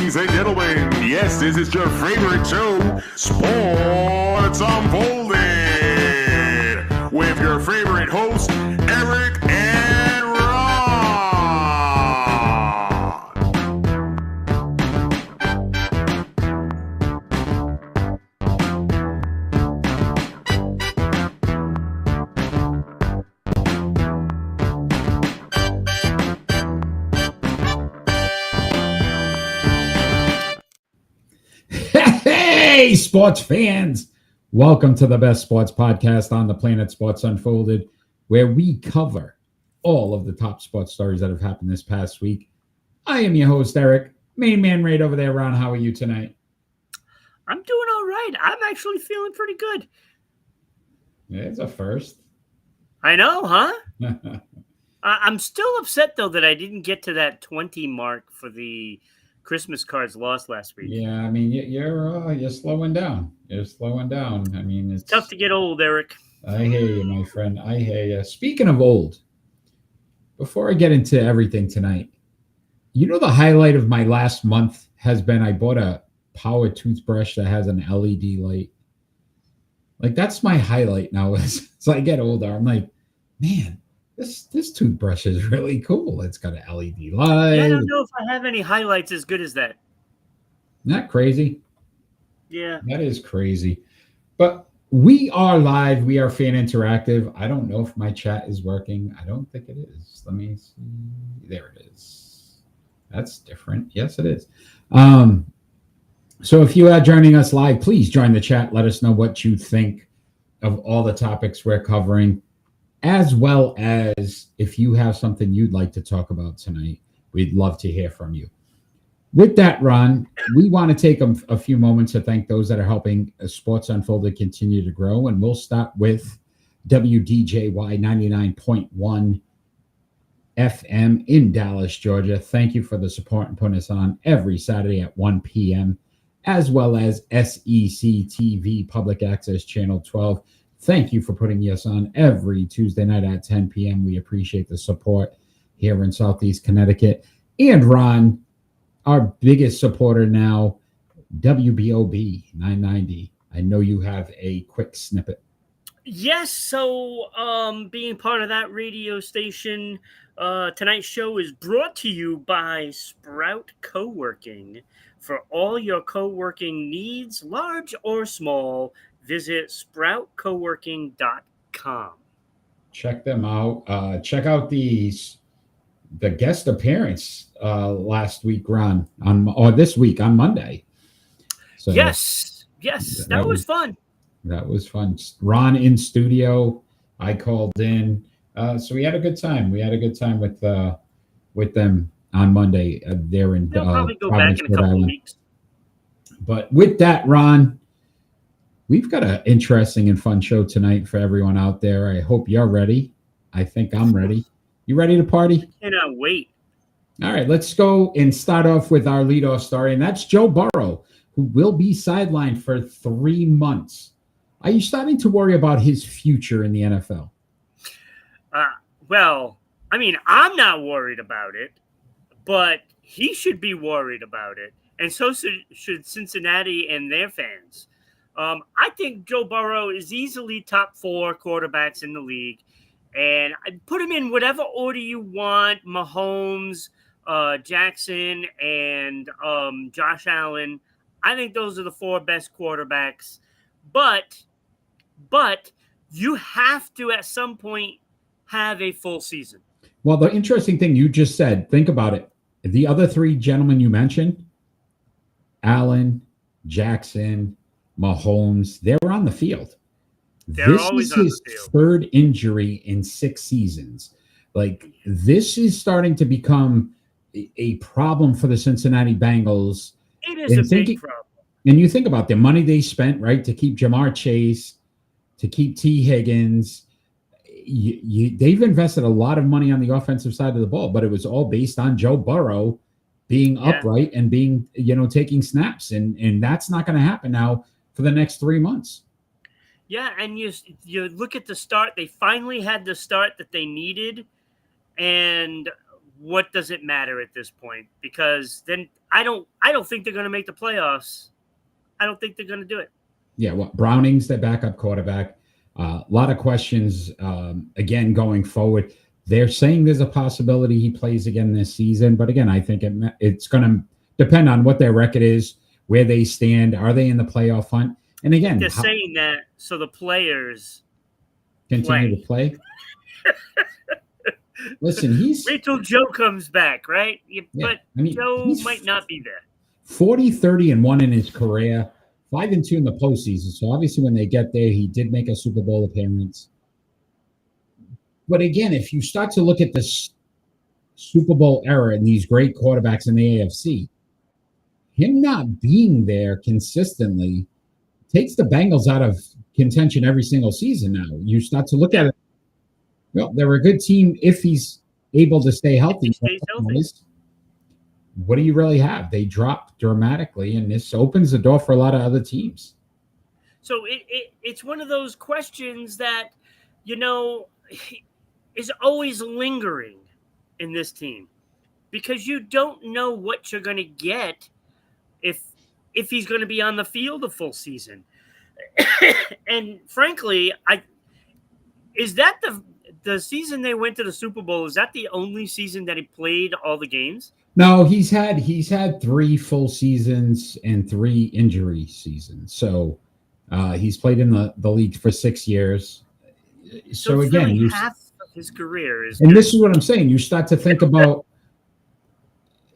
Ladies and gentlemen, yes, this is your favorite show, Sports Unfolded, with your favorite hosts, Eric and Ron. Hey, sports fans! Welcome to the best sports podcast on the planet, Sports Unfolded, where we cover all of the top sports stories that have happened this past week. I am your host, Eric. Main man right over there, Ron. How are you tonight? I'm doing all right. I'm actually feeling pretty good. Yeah, it's a first. I know, huh? I'm still upset, though, that I didn't get to that 20 mark for the Christmas cards lost last week. Yeah, I mean, you're slowing down. You're slowing down. I mean, it's tough to get old, Eric. I hear you, my friend. I hear you. Speaking of old, before I get into everything tonight, you know the highlight of my last month has been I bought a power toothbrush that has an LED light. Like, that's my highlight now. As I get older, I'm like, man, this toothbrush is really cool. It's got an LED light. Yeah, I don't know if I have any highlights as good as that. Isn't that crazy? Yeah. That is crazy. But we are live. We are fan interactive. I don't know if my chat is working. I don't think it is. Let me see. There it is. That's different. Yes, it is. So if you are joining us live, please join the chat. Let us know what you think of all the topics we're covering, as well as if you have something you'd like to talk about tonight. We'd love to hear from you. With that, Ron, we want to take a few moments to thank those that are helping Sports Unfolded continue to grow. And we'll start with WDJY 99.1 FM in Dallas, Georgia. Thank you for the support and putting us on every Saturday at 1 p.m., as well as SECTV Public Access Channel 12. Thank you for putting us on every Tuesday night at 10 p.m. We appreciate the support here in Southeast Connecticut. And Ron, our biggest supporter now, WBOB 990. I know you have a quick snippet. Yes, so being part of that radio station, tonight's show is brought to you by Sprout Co-working. For all your co-working needs, large or small, visit sproutcoworking.com. Check them out. Check out the guest appearance last week, Ron, or this week on Monday. So yes, that was fun. That was fun. Ron in studio. I called in. So we had a good time. We had a good time with them on Monday. There in They'll probably go back in a couple of weeks. But with that, Ron, we've got an interesting and fun show tonight for everyone out there. I hope you're ready. I think I'm ready. You ready to party? I cannot wait. All right, let's go and start off with our leadoff story, and that's Joe Burrow, who will be sidelined for 3 months. Are you starting to worry about his future in the NFL? Well, I mean, I'm not worried about it, but he should be worried about it, and so should Cincinnati and their fans. I think Joe Burrow is easily top 4 quarterbacks in the league, and I'd put him in whatever order you want: Mahomes, Jackson, and Josh Allen. I think those are the 4 best quarterbacks, but you have to at some point have a full season. Well, the interesting thing you just said, think about it. The other 3 gentlemen you mentioned, Allen, Jackson, Mahomes, they were on the field. They're always on the field. This is his 3rd injury in 6 seasons. Like, this is starting to become a problem for the Cincinnati Bengals. It is a big problem. And you think about the money they spent, right, to keep Jamar Chase, to keep T. Higgins. They've invested a lot of money on the offensive side of the ball, but it was all based on Joe Burrow being upright and being, taking snaps. And that's not going to happen now for the next 3 months. Yeah, and you look at the start. They finally had the start that they needed. And what does it matter at this point? Because then I don't think they're going to make the playoffs. I don't think they're going to do it. Yeah, well, Browning's their backup quarterback. A lot of questions, again, going forward. They're saying there's a possibility he plays again this season. But again, I think it's going to depend on what their record is, where they stand. Are they in the playoff hunt? And again, they're saying that so the players continue to play. Listen, wait till Joe comes back, right? Yeah, but Joe might not be there. 40, 30, and 1 in his career, 5 and 2 in the postseason. So obviously, when they get there, he did make a Super Bowl appearance. But again, if you start to look at this Super Bowl era and these great quarterbacks in the AFC, him not being there consistently takes the Bengals out of contention every single season now. You start to look at it. Well, they're a good team if he's able to stay healthy. What do you really have? They dropped dramatically, and this opens the door for a lot of other teams. So it's one of those questions that, is always lingering in this team because you don't know what you're going to get if he's going to be on the field a full season. And frankly, is that the season they went to the Super Bowl? Is that the only season that he played all the games? No, he's had 3 full seasons and 3 injury seasons. So he's played in the league for 6 years. So again, half of his career is. And this is what I'm saying. You start to think about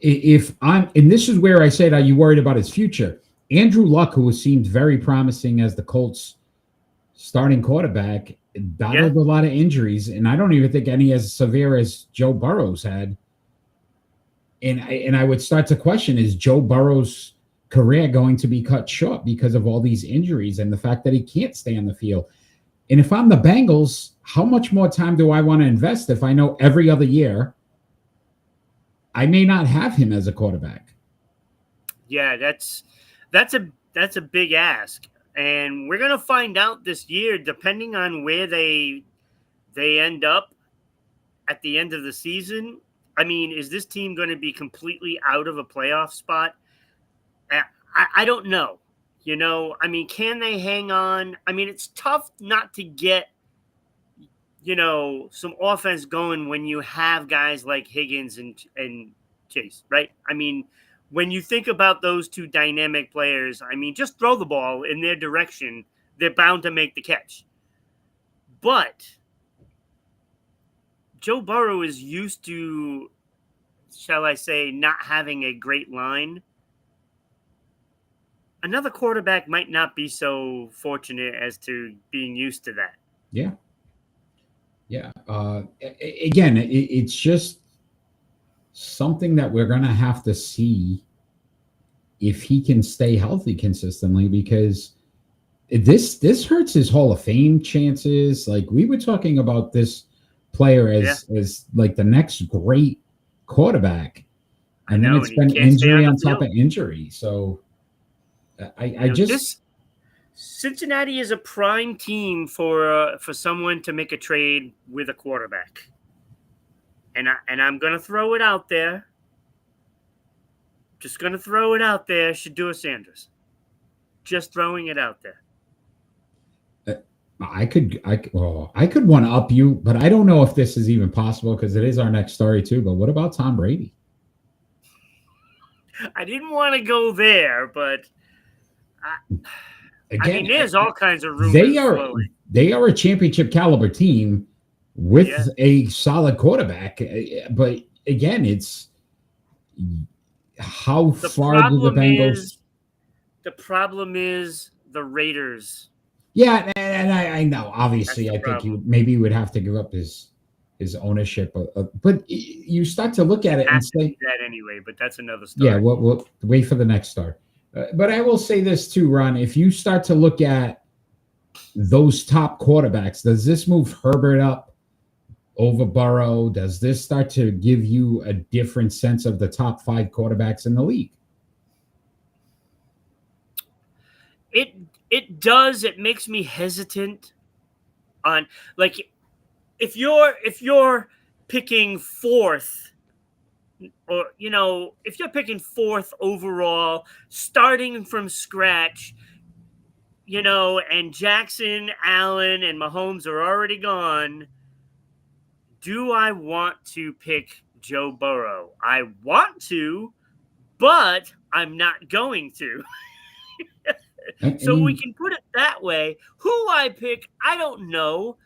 and this is where I said, are you worried about his future? Andrew Luck, who seemed very promising as the Colts starting quarterback, battled a lot of injuries, and I don't even think any as severe as Joe Burrow's had. And I would start to question, is Joe Burrow's career going to be cut short because of all these injuries and the fact that he can't stay on the field? And if I'm the Bengals, how much more time do I want to invest if I know every other year I may not have him as a quarterback? Yeah, that's a big ask. And we're going to find out this year, depending on where they end up at the end of the season. I mean, is this team going to be completely out of a playoff spot? I don't know. I mean, can they hang on? I mean, it's tough not to get, some offense going when you have guys like Higgins and Chase, right? I mean, when you think about those two dynamic players, I mean, just throw the ball in their direction. They're bound to make the catch. But Joe Burrow is used to, shall I say, not having a great line. Another quarterback might not be so fortunate as to being used to that. Yeah. Yeah. Again, it's just something that we're going to have to see if he can stay healthy consistently, because this hurts his Hall of Fame chances. Like, we were talking about this player as like the next great quarterback, and then it's been injury on top of injury. So I just Cincinnati is a prime team for someone to make a trade with a quarterback, and I'm gonna throw it out there. Just gonna throw it out there. Shedeur Sanders. Just throwing it out there. I could one up you, but I don't know if this is even possible because it is our next story too. But what about Tom Brady? I didn't want to go there, but again, there's all kinds of rumors. They are a championship caliber team with a solid quarterback, but again, it's how far do the Bengals? The problem is the Raiders. Yeah, and I know. Obviously, I think maybe would have to give up his ownership, but you start to look at it and say that anyway. But that's another story. Yeah, we'll wait for the next start. But I will say this too, Ron. If you start to look at those top quarterbacks, does this move Herbert up over Burrow? Does this start to give you a different sense of the top 5 quarterbacks in the league? It does. It makes me hesitant on, like, if you're picking 4th or, if you're picking 4th overall, starting from scratch, and Jackson, Allen, and Mahomes are already gone, do I want to pick Joe Burrow? I want to, but I'm not going to. So we can put it that way. Who I pick, I don't know.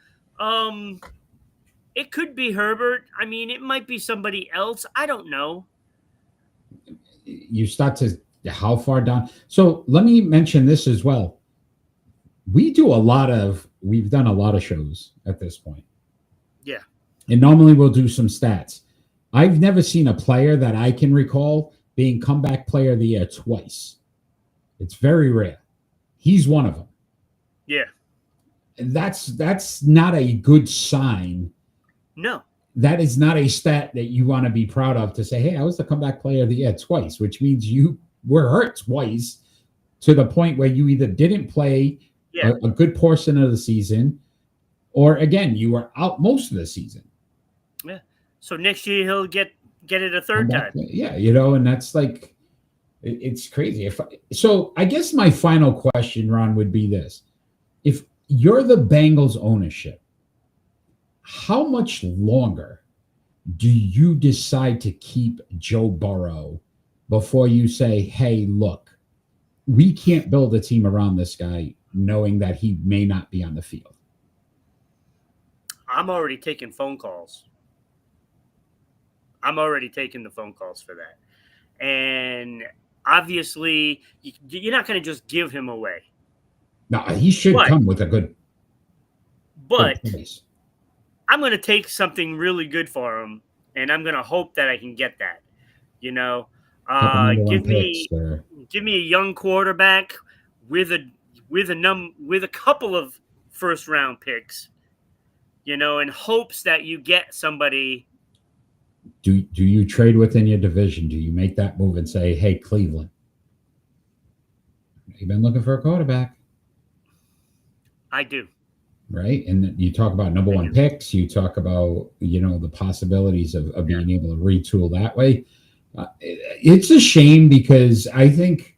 It could be Herbert. I mean, it might be somebody else. I don't know. You start to how far down. So let me mention this as well. We've done a lot of shows at this point. Yeah. And normally we'll do some stats. I've never seen a player that I can recall being comeback player of the year twice. It's very rare. He's one of them. Yeah. And that's not a good sign. No. That is not a stat that you want to be proud of to say, hey, I was the comeback player of the year twice, which means you were hurt twice to the point where you either didn't play a good portion of the season, or again, you were out most of the season. Yeah. So next year he'll get it a third time. Yeah, and that's like, it's crazy. So I guess my final question, Ron, would be this. If you're the Bengals ownership, how much longer do you decide to keep Joe Burrow before you say, hey, look, we can't build a team around this guy knowing that he may not be on the field? I'm already taking phone calls. I'm already taking the phone calls for that. And obviously, you're not going to just give him away. No, he should come with a good. But good place. I'm going to take something really good for him, and I'm going to hope that I can get that. Give me a young quarterback with a couple of first round picks, in hopes that you get somebody. Do you trade within your division? Do you make that move and say, hey, Cleveland, you've been looking for a quarterback? I do. Right. And you talk about number one picks. You talk about, the possibilities of being able to retool that way. It's a shame because I think,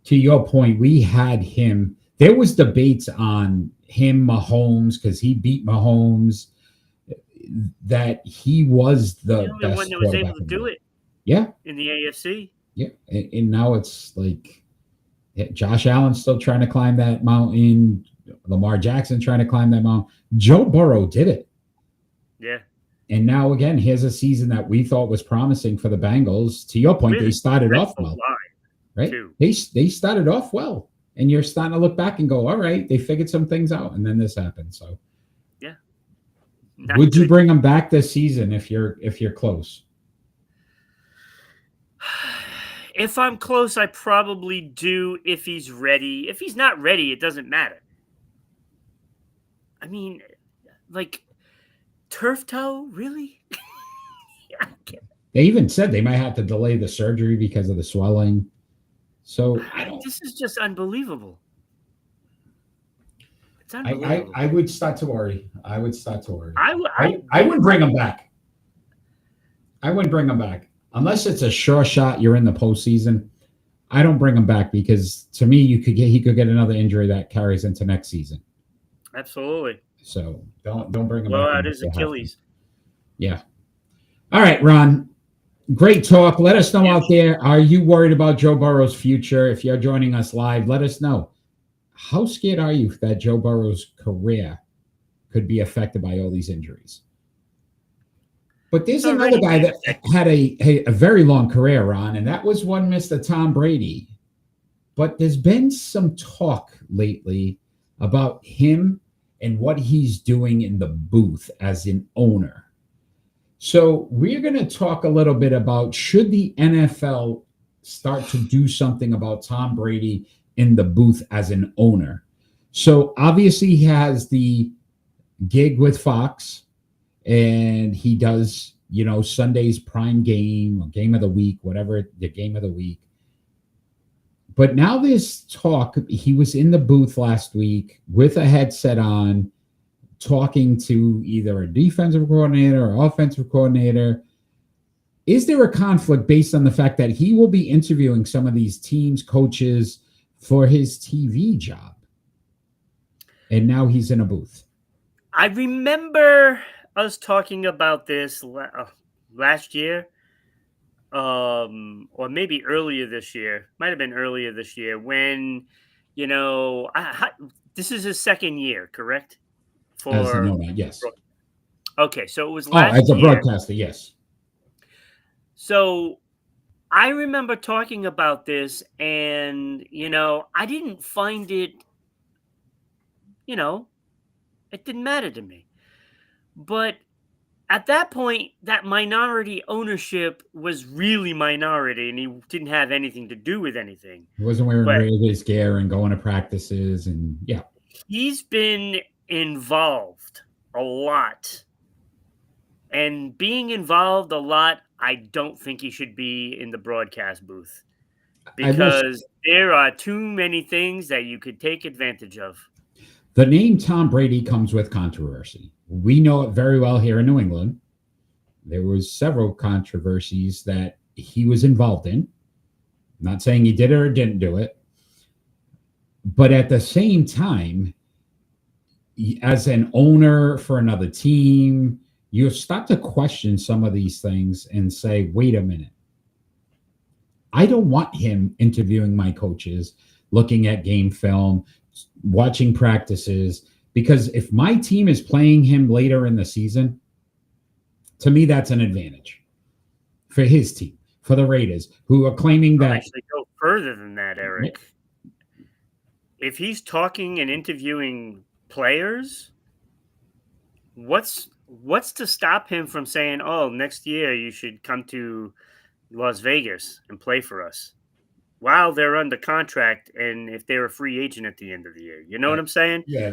to your point, we had him. There was debates on him, Mahomes, because he beat Mahomes, that he was the only best one that was able to do it. Yeah. In the AFC. Yeah. And now it's like Josh Allen's still trying to climb that mountain. Lamar Jackson trying to climb that mountain. Joe Burrow did it. Yeah. And now, again, here's a season that we thought was promising for the Bengals. To your point, they started off well. Right? They started off well. And you're starting to look back and go, all right, they figured some things out. And then this happened. So, yeah. Would you bring him back this season if you're close? If I'm close, I probably do if he's ready. If he's not ready, it doesn't matter. I mean, like, turf toe, really? They even said they might have to delay the surgery because of the swelling. So this is just unbelievable. It's unbelievable. I would start to worry. I wouldn't bring him back. I wouldn't bring him back unless it's a sure shot. You're in the postseason. I don't bring him back because to me, he could get another injury that carries into next season. Absolutely. So don't bring him back. Well, it is Achilles. Yeah. All right, Ron. Great talk. Let us know out there. Are you worried about Joe Burrow's future? If you're joining us live, let us know. How scared are you that Joe Burrow's career could be affected by all these injuries? But there's another guy that had a very long career, Ron, and that was one Mr. Tom Brady. But there's been some talk lately about him and what he's doing in the booth as an owner. So we're going to talk a little bit about, should the NFL start to do something about Tom Brady in the booth as an owner? So obviously he has the gig with Fox, and he does, Sunday's prime game or game of the week, whatever the game of the week. But now there's talk, he was in the booth last week with a headset on, talking to either a defensive coordinator or offensive coordinator. Is there a conflict based on the fact that he will be interviewing some of these teams, coaches for his TV job? And now he's in a booth. I remember us talking about this last year, or maybe earlier this year. Might have been earlier this year when, this is his second year, correct? As an owner, yes. Okay, so it was last as a year. broadcaster, yes. So I remember talking about this, and I didn't find it. It didn't matter to me. But at that point, that minority ownership was really minority, and he didn't have anything to do with anything. He wasn't wearing Raiders gear and going to practices, and yeah. He's been involved a lot. And being involved a lot, I don't think he should be in the broadcast booth. Because there are too many things that you could take advantage of. The name Tom Brady comes with controversy. We know it very well here in New England. There was several controversies that he was involved in. I'm not saying he did it or didn't do it. But at the same time, as an owner for another team, you start to question some of these things and say, wait a minute. I don't want him interviewing my coaches, looking at game film, watching practices, because if my team is playing him later in the season, to me, that's an advantage for his team, for the Raiders, who are claiming that. I'll actually go further than that, Eric. If he's talking and interviewing players, what's to stop him from saying, oh, next year you should come to Las Vegas and play for us while they're under contract, and if they're a free agent at the end of the year? You know what I'm saying? Yeah.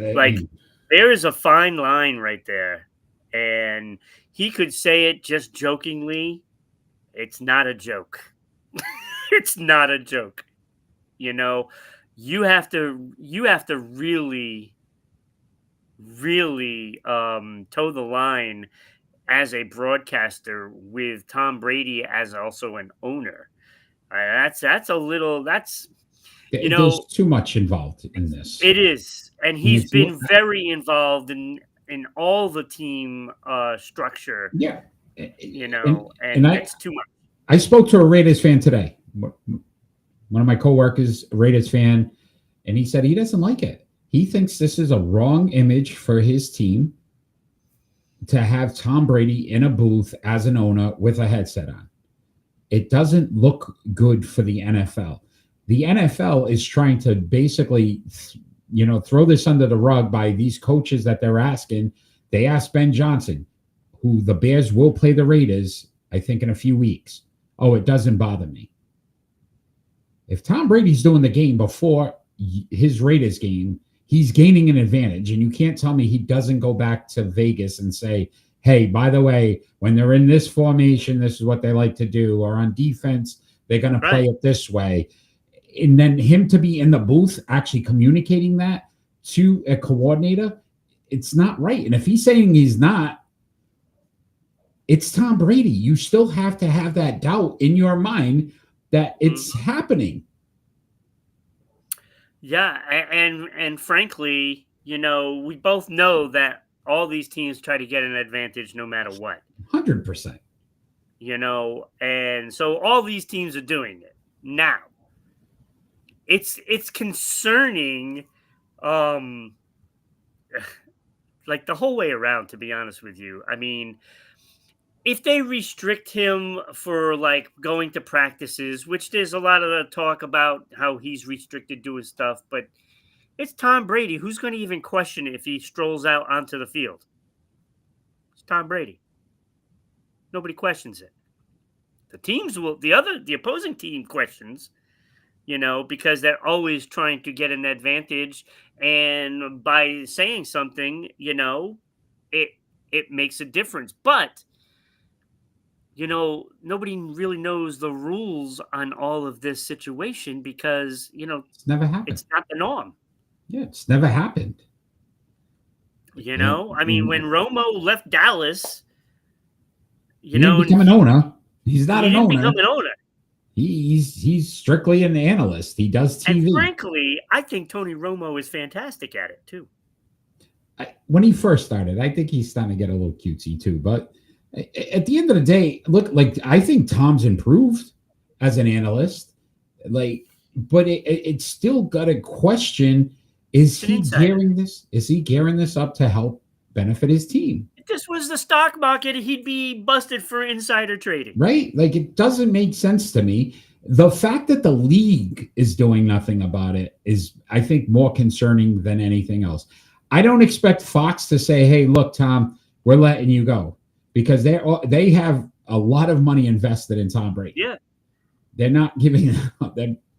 There is a fine line right there. And he could say it just jokingly. It's not a joke. It's not a joke. You have to really, really toe the line as a broadcaster with Tom Brady as also an owner. There's too much involved in this. It is, and he's been very involved in all the team structure. Yeah, and it's too much. I spoke to a Raiders fan today. One of my coworkers, a Raiders fan, and he said he doesn't like it. He thinks this is a wrong image for his team to have Tom Brady in a booth as an owner with a headset on. It doesn't look good for the NFL. The NFL is trying to basically, throw this under the rug by these coaches that they're asking. They asked Ben Johnson, who the Bears will play the Raiders, I think, in a few weeks. Oh, it doesn't bother me. If Tom Brady's doing the game before his Raiders game, he's gaining an advantage. And you can't tell me he doesn't go back to Vegas and say, hey, by the way, when they're in this formation, this is what they like to do. Or on defense, they're going to play it this way. And then him to be in the booth actually communicating that to a coordinator, it's not right. And if he's saying he's not, it's Tom Brady. You still have to have that doubt in your mind that it's happening. Yeah, and frankly, we both know that all these teams try to get an advantage no matter what. 100%. And so all these teams are doing it. Now, it's concerning, like the whole way around, to be honest with you. I mean, if they restrict him for like going to practices, which there's a lot of the talk about how he's restricted doing stuff, but it's Tom Brady. Who's going to even question it if he strolls out onto the field? It's Tom Brady. Nobody questions it. The opposing team questions, because they're always trying to get an advantage. And by saying something, it makes a difference. But, nobody really knows the rules on all of this situation because, it's never happened. It's not the norm. Yeah, it's never happened. I mean, when Romo left Dallas, he didn't become an owner. He's not He an didn't owner. become an owner. He's strictly an analyst. He does TV. And frankly, I think Tony Romo is fantastic at it too. When he first started, I think he's starting to get a little cutesy too. But at the end of the day, look, like I think Tom's improved as an analyst. Like, but it's still got a question: Is he gearing this? Is he gearing this up to help benefit his team? If this was the stock market, he'd be busted for insider trading. Right? Like, it doesn't make sense to me. The fact that the league is doing nothing about it is, I think, more concerning than anything else. I don't expect Fox to say, hey, look, Tom, we're letting you go, because they have a lot of money invested in Tom Brady. Yeah. They're not giving up.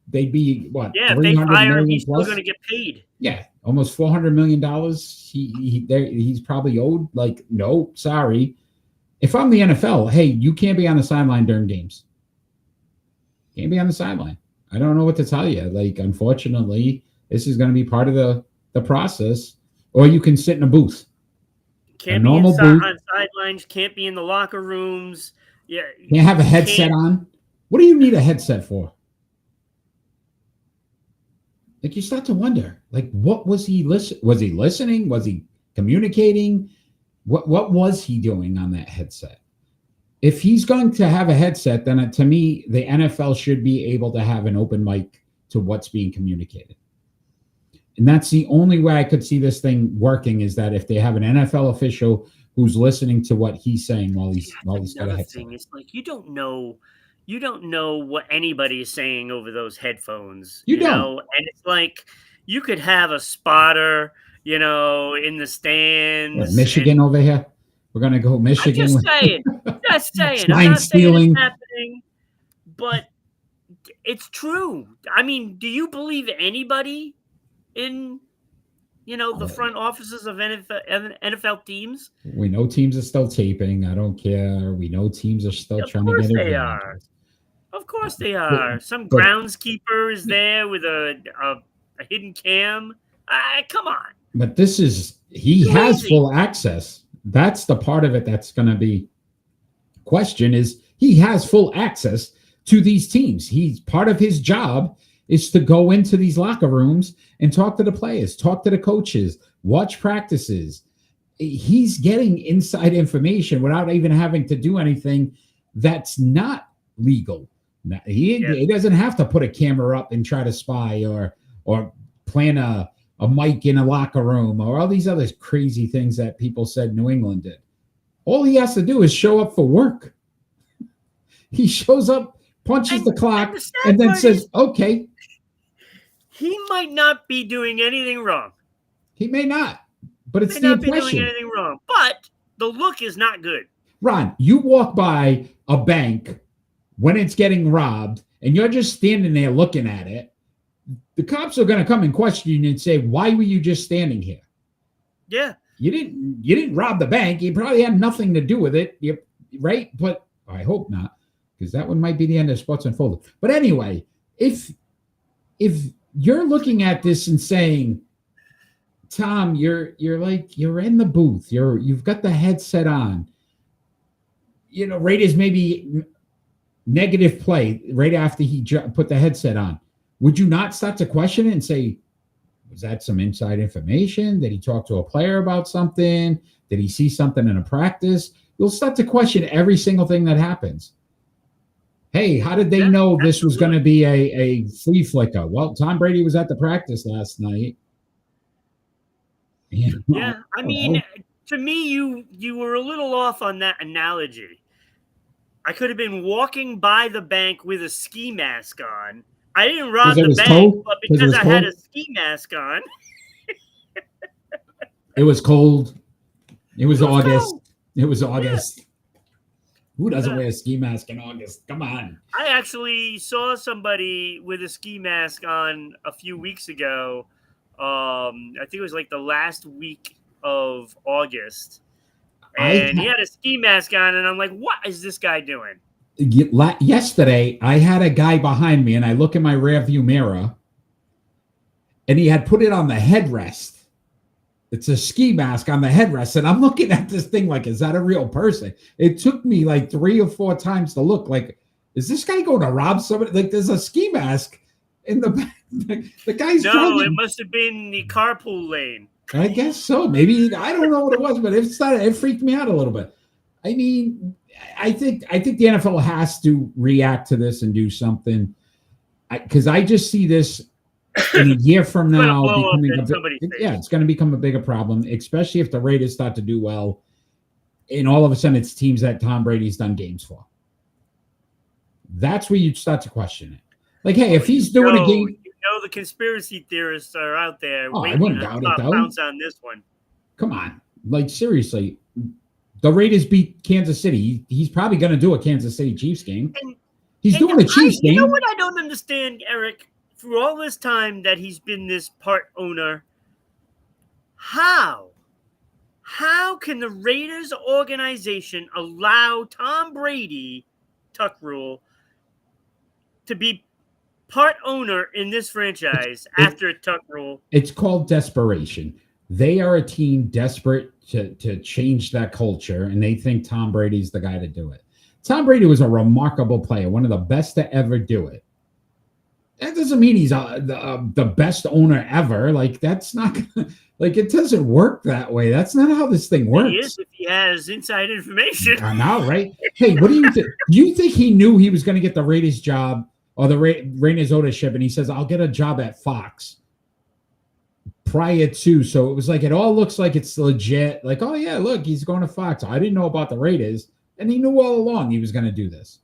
They'd be, what, yeah, if they fire him, he's plus? still going to get paid. Yeah, almost $400 million. He's probably owed. Like, no, sorry. If I'm the NFL, hey, you can't be on the sideline during games. Can't be on the sideline. I don't know what to tell you. Like, unfortunately, this is going to be part of the process. Or you can sit in a booth. Can't be on sidelines. Can't be in the locker rooms. Yeah, can't have a headset on. What do you need a headset for? Like, you start to wonder, like, what was he listening? Was he listening? Was he communicating? What was he doing on that headset? If he's going to have a headset, then to me, the NFL should be able to have an open mic to what's being communicated. And that's the only way I could see this thing working, is that if they have an NFL official who's listening to what he's saying while he's got a headset. It's like you don't know what anybody is saying over those headphones. You don't. know? And it's like you could have a spotter, in the stands. Michigan over here. We're gonna go Michigan. I'm just saying. I'm not saying it's happening, but it's true. I mean, do you believe anybody in the front offices of NFL teams? We know teams are still taping. I don't care. We know teams are still trying to get it. Of course they are. Some groundskeeper is there with a hidden cam. Come on. But he has full access. That's the part of it that's going to be question, is he has full access to these teams. He's part of his job is to go into these locker rooms and talk to the players, talk to the coaches, watch practices. He's getting inside information without even having to do anything that's not legal. He doesn't have to put a camera up and try to spy or plan a mic in a locker room or all these other crazy things that people said New England did. All he has to do is show up for work. He shows up, punches the clock, and then says, okay. He might not be doing anything wrong. He may not, but it's the impression. He may not be doing anything wrong, but the look is not good. Ron, you walk by a bank when it's getting robbed, and you're just standing there looking at it. The cops are going to come and question you and say, why were you just standing here? Yeah. You didn't rob the bank. You probably had nothing to do with it. Right? But I hope not, because that one might be the end of Sports Unfolded. But anyway, if you're looking at this and saying, Tom, you're in the booth. You've got the headset on. Raiders maybe negative play right after he put the headset on. Would you not start to question it and say, was that some inside information? Did he talk to a player about something? Did he see something in a practice? You'll start to question every single thing that happens. Hey, how did they know this was going to be a flea flicker? Well, Tom Brady was at the practice last night. Yeah, I mean, to me, you were a little off on that analogy. I could have been walking by the bank with a ski mask on. I didn't rob the bank, but because I had a ski mask on. It was cold. It was August. Cold. It was August. Yeah. Who doesn't wear a ski mask in August? Come on. I actually saw somebody with a ski mask on a few weeks ago. I think it was like the last week of August. And he had a ski mask on, and I'm like, what is this guy doing? Yesterday, I had a guy behind me, and I look in my rearview mirror, and he had put it on the headrest. It's a ski mask on the headrest. And I'm looking at this thing like, is that a real person? It took me like 3 or 4 times to look like, is this guy going to rob somebody? Like, there's a ski mask in the back. The guy's No, it must have been the carpool lane. I guess so. Maybe, I don't know what it was, but it freaked me out a little bit. I mean, I think the NFL has to react to this and do something, because I just see this in a year from now becoming it's going to become a bigger problem, especially if the Raiders start to do well, and all of a sudden it's teams that Tom Brady's done games for. That's where you start to question it. Like, hey, if he's doing a game, the conspiracy theorists are out there I wouldn't doubt it, though. Bounce on this one. Come on, like, seriously, the Raiders beat Kansas City. He's probably going to do a Kansas City Chiefs game. He's doing a Chiefs game. You know what I don't understand, Eric? Through all this time that he's been this part owner, how can the Raiders organization allow Tom Brady, Tuck Rule, to be part owner in this franchise after Tuck Rule? It's called desperation. They are a team desperate to change that culture, and they think Tom Brady's the guy to do it. Tom Brady was a remarkable player, one of the best to ever do it. That doesn't mean he's the best owner ever. Like, that's not like, it doesn't work that way. That's not how this thing works. He is if he has inside information. I know, right? Hey, what do you think? Do you think he knew he was going to get the Raiders job or the Raiders ownership, and he says, "I'll get a job at Fox"? Prior to, so it was like, it all looks like it's legit. Like, oh yeah, look, he's going to Fox. I didn't know about the Raiders, and he knew all along he was going to do this.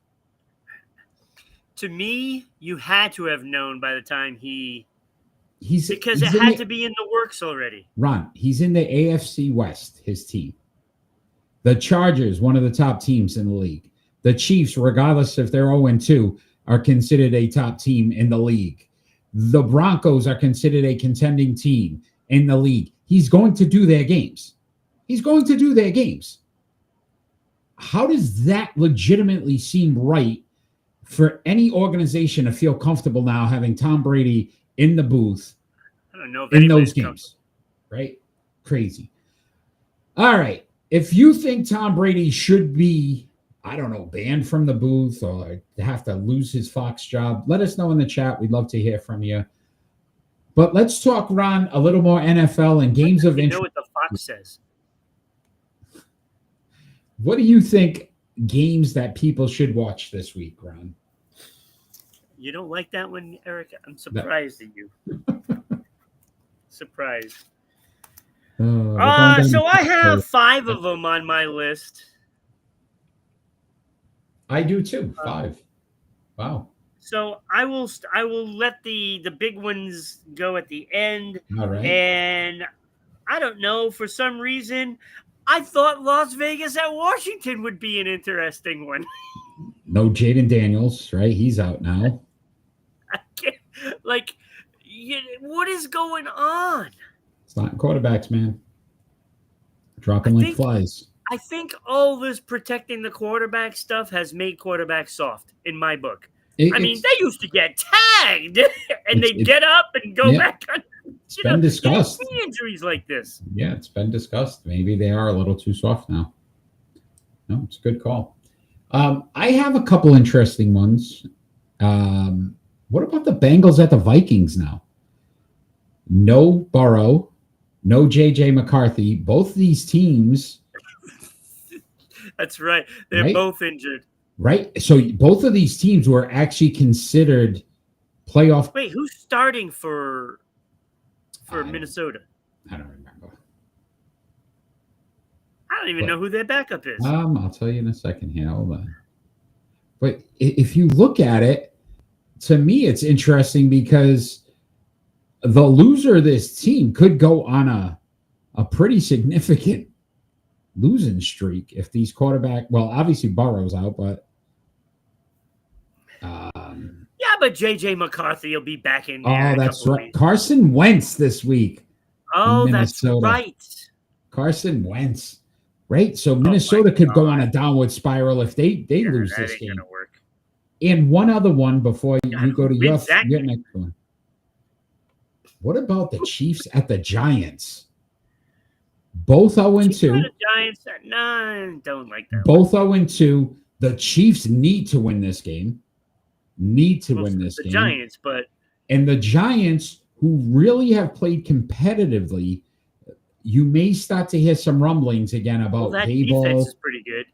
To me, you had to have known by the time it had to be in the works already. Ron, he's in the AFC West, his team. The Chargers, one of the top teams in the league. The Chiefs, regardless if they're 0-2, are considered a top team in the league. The Broncos are considered a contending team in the league. He's going to do their games. How does that legitimately seem right for any organization to feel comfortable now having Tom Brady in the booth? I don't know if in those games, right? Crazy. All right. If you think Tom Brady should be, I don't know, banned from the booth or have to lose his Fox job, let us know in the chat. We'd love to hear from you. But let's talk, Ron, a little more NFL and games of interest. You know what the Fox says. What do you think games that people should watch this week, Ron? You don't like that one, Eric? I'm surprised at you. Surprised. So I have 5 of them on my list. I do too. 5. Wow. So I will let the big ones go at the end. All right. And I don't know, for some reason, I thought Las Vegas at Washington would be an interesting one. No Jaden Daniels, right? He's out now. What is going on? It's not quarterbacks, man. Dropping like flies. I think all this protecting the quarterback stuff has made quarterbacks soft in my book. They used to get tagged and they'd get up and go back on. It's been discussed. Injuries like this. Yeah, it's been discussed. Maybe they are a little too soft now. No, it's a good call. I have a couple interesting ones. What about the Bengals at the Vikings now? No Burrow, no J.J. McCarthy. Both these teams. That's right. They're both injured. Right. So both of these teams were actually considered playoff. Wait, who's starting for Minnesota? I don't remember. I don't even know who their backup is. I'll tell you in a second here. Hold on. But if you look at it, to me, it's interesting because the loser of this team could go on a pretty significant losing streak if these obviously Burrow's out, but but JJ McCarthy will be back in there. Oh, that's right. Weeks. Carson Wentz this week. Oh, that's right. Carson Wentz. Right? So Minnesota could go on a downward spiral if they lose this game. Gonna work. And one other one before you go to your next one. What about the Chiefs at the Giants? Both 0-2. The Giants, nah, don't like that. Both 0-2. The Chiefs need to win this game. The Giants, but and the Giants, who really have played competitively, you may start to hear some rumblings again about that Dable. defense is pretty good.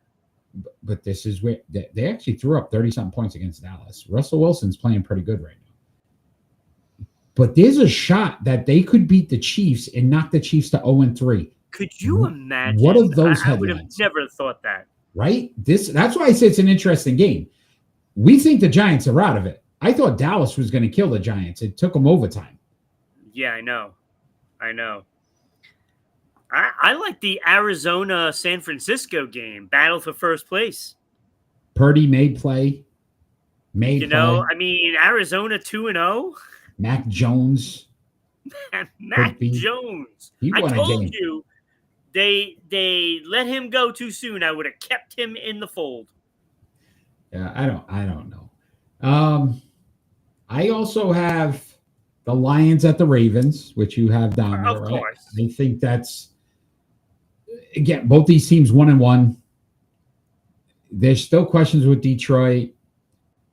But this is where they actually threw up 30-something points against Dallas. Russell Wilson's playing pretty good right now. But there's a shot that they could beat the Chiefs and knock the Chiefs to 0-3. Could you imagine? What are those I would have headlines? never thought that. Right? That's why I say it's an interesting game. We think the Giants are out of it. I thought Dallas was going to kill the Giants. It took them overtime. Yeah, I know. I like the Arizona-San Francisco game, battle for first place. Purdy may play. I mean, Arizona 2-0. Mac Jones. Mac Jones. I told you they let him go too soon. I would have kept him in the fold. Yeah, I don't know. I also have the Lions at the Ravens, which you have down there, right? Of course. I think that's, again, both these teams 1-1. There's still questions with Detroit.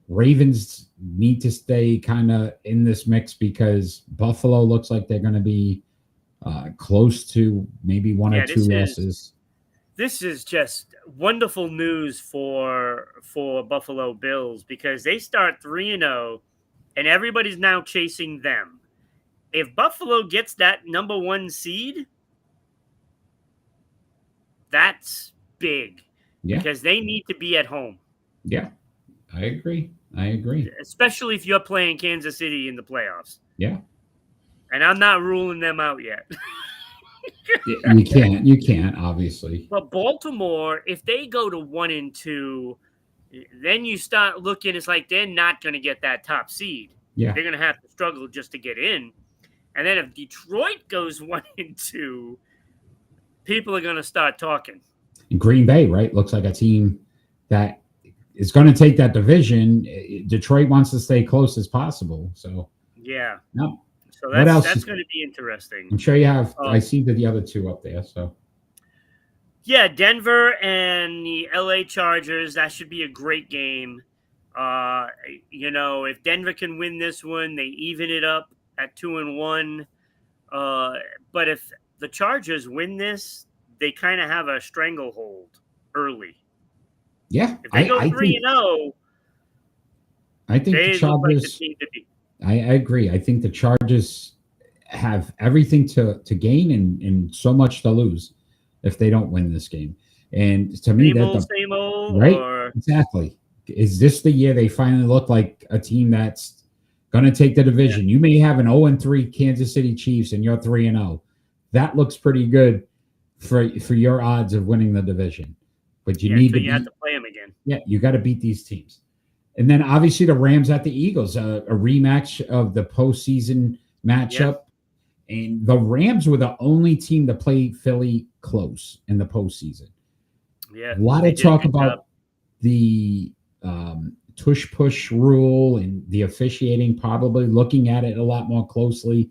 Ravens need to stay kind of in this mix because Buffalo looks like they're going to be close to maybe one or two losses. This is just wonderful news for Buffalo Bills because they start 3-0 and everybody's now chasing them. If Buffalo gets that number 1 seed, that's big because they need to be at home. Yeah, I agree. Especially if you're playing Kansas City in the playoffs. Yeah. And I'm not ruling them out yet. You can't, obviously. But Baltimore, if they go to 1-2, then you start looking, it's like they're not going to get that top seed. Yeah. They're going to have to struggle just to get in. And then if Detroit goes 1-2, people are going to start talking. Green Bay, right? Looks like a team that is going to take that division. Detroit wants to stay close as possible. So, yeah. No. So that's going to be interesting. I'm sure you have. I see the other two up there. So, yeah, Denver and the LA Chargers. That should be a great game. If Denver can win this one, they even it up at 2-1. But if the Chargers win this, they kind of have a stranglehold early. Yeah, if they go 3-0, I think the Chargers. Look like the team to beat. I agree. I think the Chargers have everything to gain and so much to lose if they don't win this game. And to me, same old, right? Or... Exactly. Is this the year they finally look like a team that's going to take the division? Yeah. You may have an 0-3 Kansas City Chiefs and you're 3-0. That looks pretty good for your odds of winning the division. But you have to play them again. Yeah, you got to beat these teams. And then obviously the Rams at the Eagles, a rematch of the postseason matchup. Yep. And the Rams were the only team to play Philly close in the postseason. Yeah, a lot of talk about the tush-push rule and the officiating, probably looking at it a lot more closely.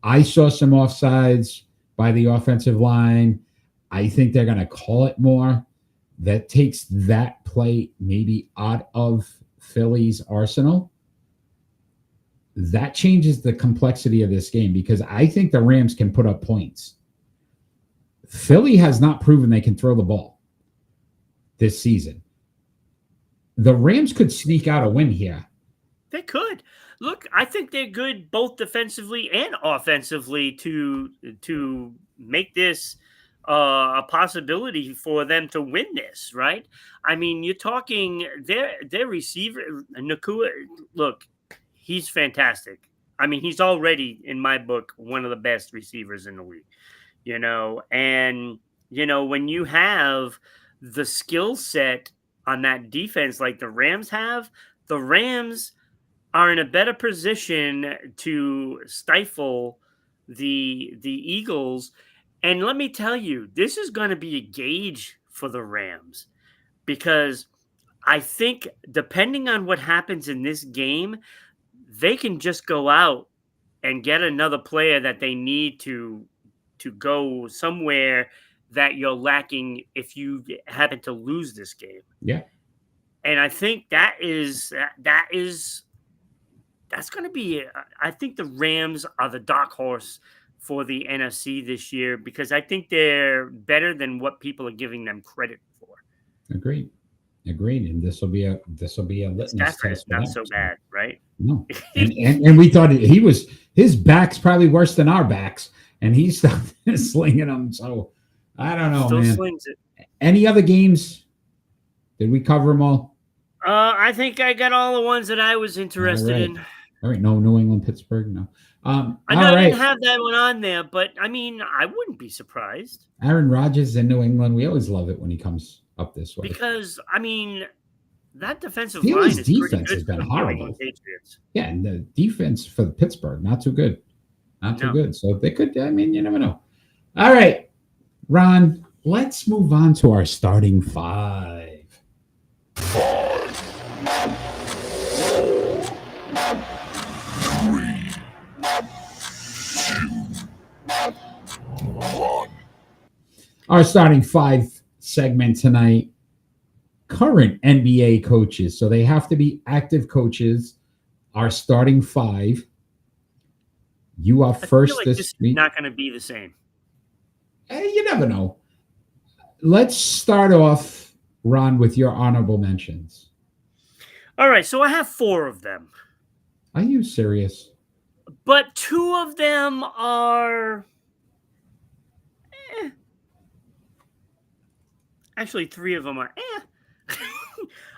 I saw some offsides by the offensive line. I think they're going to call it more. That takes that play maybe out of Philly's arsenal. That changes the complexity of this game because I think the Rams can put up points. Philly has not proven they can throw the ball this season. The Rams could sneak out a win here. They could. Look, I think they're good both defensively and offensively to make this a possibility for them to win this, right? I mean, you're talking their receiver, Nakua. Look, he's fantastic. I mean, he's already, in my book, one of the best receivers in the league, and, when you have the skill set on that defense like the Rams have, the Rams are in a better position to stifle the Eagles. And let me tell you, this is going to be a gauge for the Rams because I think depending on what happens in this game, they can just go out and get another player that they need to go somewhere that you're lacking if you happen to lose this game. Yeah. And I think that's going to be. I think the Rams are the dark horse for the NFC this year because I think they're better than what people are giving them credit for. Agreed. And this will be a litmus Stafford test. is not so bad, right? No, and we thought his back's probably worse than our backs, and he's still slinging them. So I don't know, Still man. slings it. Any other games? Did we cover them all? I think I got all the ones that I was interested in. All right, no New England, Pittsburgh, no. I know I didn't have that one on there, but I mean, I wouldn't be surprised. Aaron Rodgers in New England, we always love it when he comes up this way. Because, I mean, that defensive Steelers' line is defense pretty good has been for the horrible. Patriots. Yeah, and the defense for Pittsburgh, not too good. Not too good. So they could, I mean, you never know. All right, Ron, let's move on to our starting five. Our starting five segment tonight, current NBA coaches. So they have to be active coaches. Our starting five. You are first this week. Is not going to be the same. You never know. Let's start off, Ron, with your honorable mentions. All right, so I have 4 of them. Are you serious? But 2 of them are... Actually, 3 of them are...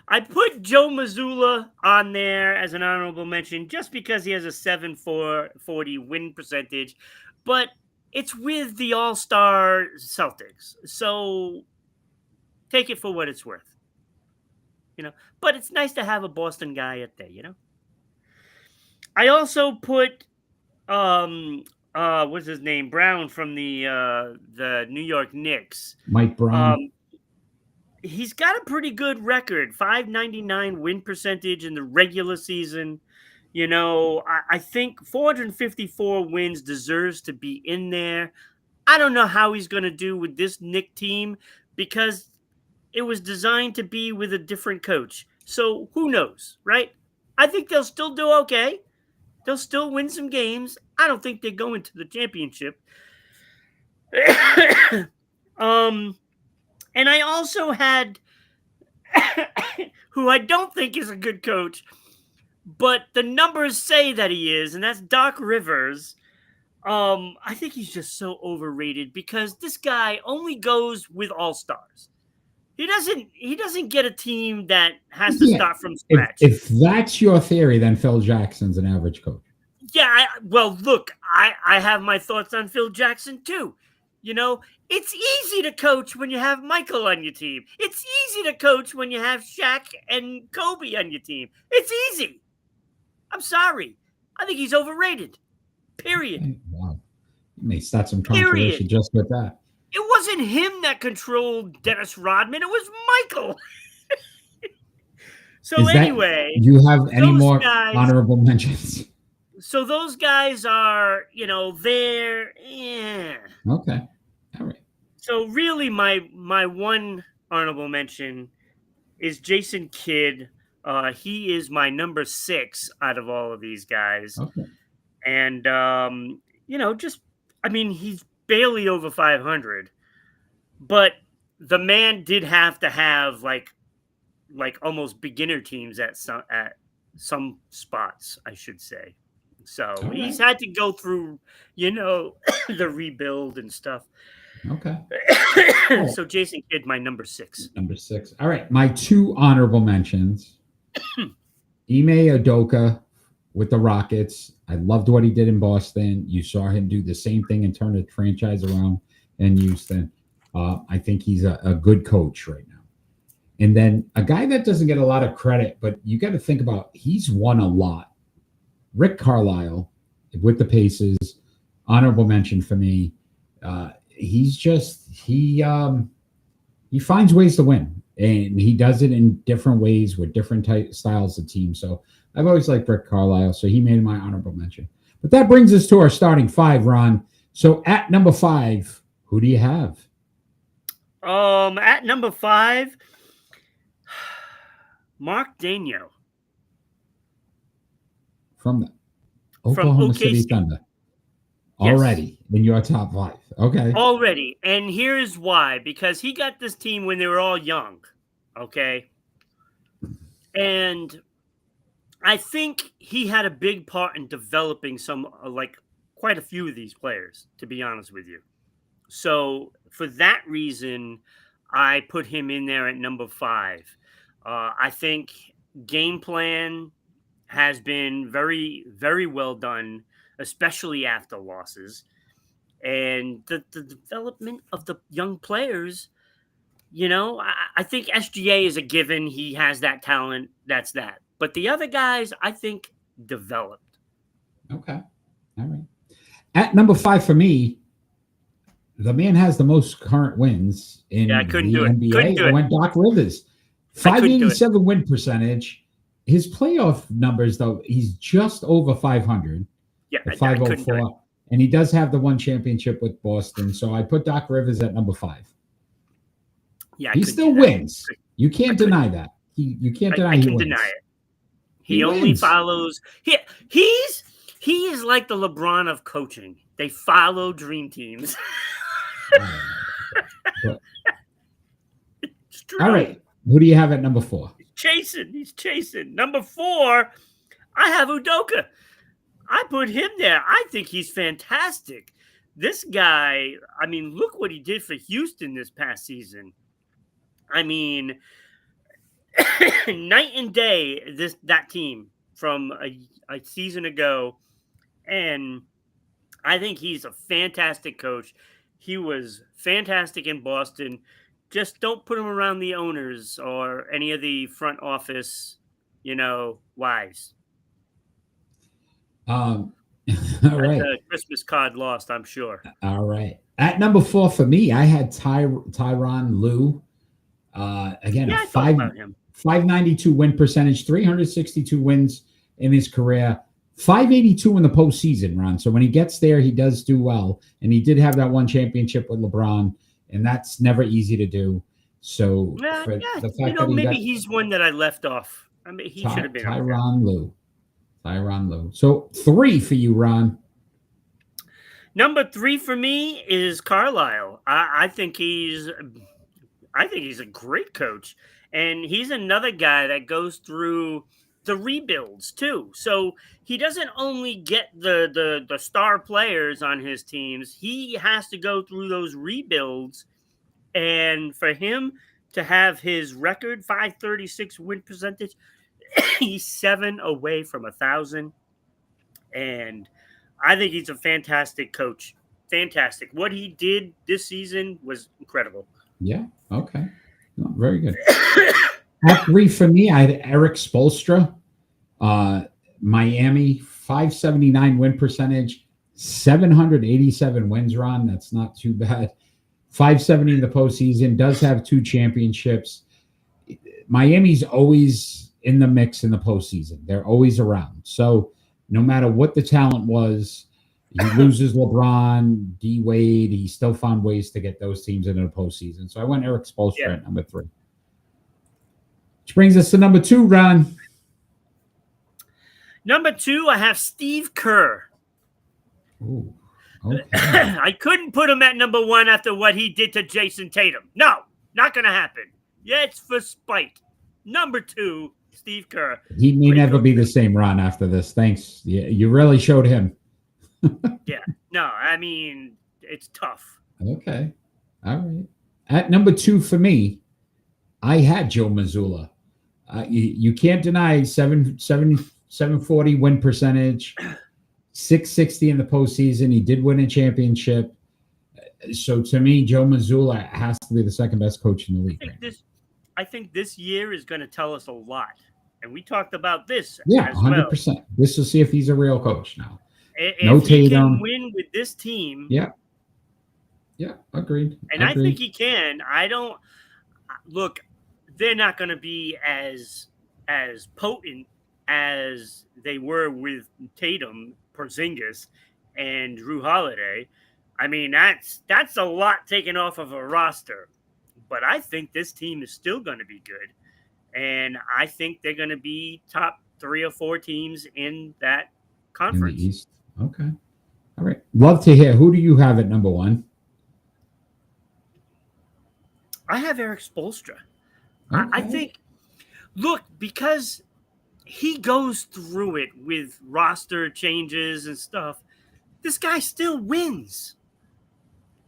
I put Joe Mazzulla on there as an honorable mention just because he has a 7.40 win percentage. But it's with the All-Star Celtics. So take it for what it's worth. You know, but it's nice to have a Boston guy up there, you know. I also put what's his name? Brown from the New York Knicks. Mike Brown. He's got a pretty good record, 599 win percentage in the regular season. You know, I think 454 wins deserves to be in there. I don't know how he's going to do with this Knick team because it was designed to be with a different coach. So who knows, right? I think they'll still do okay. They'll still win some games. I don't think they're going to the championship. And I also had, who I don't think is a good coach, but the numbers say that he is, and that's Doc Rivers. I think he's just so overrated because this guy only goes with all-stars. He doesn't get a team that has to start from scratch. If that's your theory, then Phil Jackson's an average coach. Yeah, well, look, I have my thoughts on Phil Jackson too. You know, it's easy to coach when you have Michael on your team. It's easy to coach when you have Shaq and Kobe on your team. It's easy. I'm sorry. I think he's overrated. Period. Wow. You may start some controversy just with that. It wasn't him that controlled Dennis Rodman. It was Michael. So anyway. You have any more honorable mentions? So those guys are, you know, they're... Yeah. Okay. All right. So really my one honorable mention is Jason Kidd. He is my number 6 out of all of these guys. Okay. And, you know, he's barely over 500. But the man did have to have, like almost beginner teams at some spots, I should say. So he's had to go through, you know, the rebuild and stuff. Okay. So Jason Kidd, my number 6. Number 6. All right. My 2 honorable mentions. Ime Udoka with the Rockets. I loved what he did in Boston. You saw him do the same thing and turn the franchise around in Houston. I think he's a good coach right now. And then a guy that doesn't get a lot of credit, but you got to think about, he's won a lot. Rick Carlisle with the Pacers, honorable mention for me. He finds ways to win, and he does it in different ways with different styles of teams. So I've always liked Rick Carlisle, so he made my honorable mention. But that brings us to our starting 5, Ron. So at number 5, who do you have? At number 5, Mark Daigneault From the from Oklahoma City OKC. Thunder. Yes. Already in your top 5. Okay. Already. And here's why. Because he got this team when they were all young. Okay. And I think he had a big part in developing quite a few of these players, to be honest with you. So for that reason, I put him in there at number 5. I think game plan has been very, very well done, especially after losses. And the development of the young players, I think SGA is a given. He has that talent. That's that. But the other guys, I think, developed. Okay. All right. At number 5 for me, the man has the most current wins in the NBA. I went Doc Rivers. 587 win percentage. His playoff numbers, though, he's just over 500. Yeah, at 504. And he does have the one championship with Boston. So I put Doc Rivers at number 5. Yeah, he still wins. You can't deny that. You can't deny he wins. Deny it. He only wins. Follows. He is like the LeBron of coaching. They follow dream teams. All right. Who do you have at number 4? He's chasing. Number 4, I have Udoka. I put him there. I think he's fantastic. This guy, I mean, look what he did for Houston this past season. I mean, night and day, that team from a season ago. And I think he's a fantastic coach. He was fantastic in Boston. Just don't put him around the owners or any of the front office, wives. All right. A Christmas card lost, I'm sure. All right. At number 4 for me, I had Tyronn Lue. Again, yeah, a 592 win percentage, 362 wins in his career, 582 in the postseason, Ron. So when he gets there, he does do well. And he did have that one championship with LeBron, and that's never easy to do. So the fact that he's one that I left off. I mean, he should have been Tyronn Lue. So 3 for you, Ron. Number 3 for me is Carlisle. I think he's a great coach, and he's another guy that goes through the rebuilds too. So he doesn't only get the star players on his teams; he has to go through those rebuilds. And for him to have his record 536 win percentage, he's 7 away from 1,000, and I think he's a fantastic coach. Fantastic. What he did this season was incredible. Yeah. Okay. No, very good. At 3 for me, I had Eric Spoelstra. Miami, 579 win percentage, 787 wins, Ron. That's not too bad. 570 in the postseason, does have 2 championships. Miami's always in the mix in the postseason. They're always around. So no matter what the talent was, he loses LeBron, D Wade, he still found ways to get those teams into the postseason. So I went Eric Spoelstra at number 3. Which brings us to number 2, Ron. Number 2, I have Steve Kerr. Ooh, okay. I couldn't put him at number 1 after what he did to Jason Tatum. No, not going to happen. Yeah, it's for spite. Number 2, Steve Kerr. He may never be the same, Ron, after this. Thanks. You really showed him. Yeah. No, I mean, it's tough. Okay. All right. At number 2 for me, I had Joe Mazzulla. You can't deny 740 win percentage, 660 in the postseason. He did win a championship. So to me, Joe Mazzulla has to be the second best coach in the league. I think this year is going to tell us a lot. And we talked about this. Yeah, as 100%. Well. This will see if he's a real coach now. If he can win with this team. Yeah. Yeah, agreed. And I think he can. Look, they're not going to be as potent as they were with Tatum, Porzingis, and Drew Holiday. I mean, that's a lot taken off of a roster. but I think this team is still going to be good. And I think they're going to be top 3 or 4 teams in that conference. In the East. Okay. All right. Love to hear. Who do you have at number 1? I have Eric Spoelstra. Okay. I think, look, because he goes through it with roster changes and stuff, this guy still wins.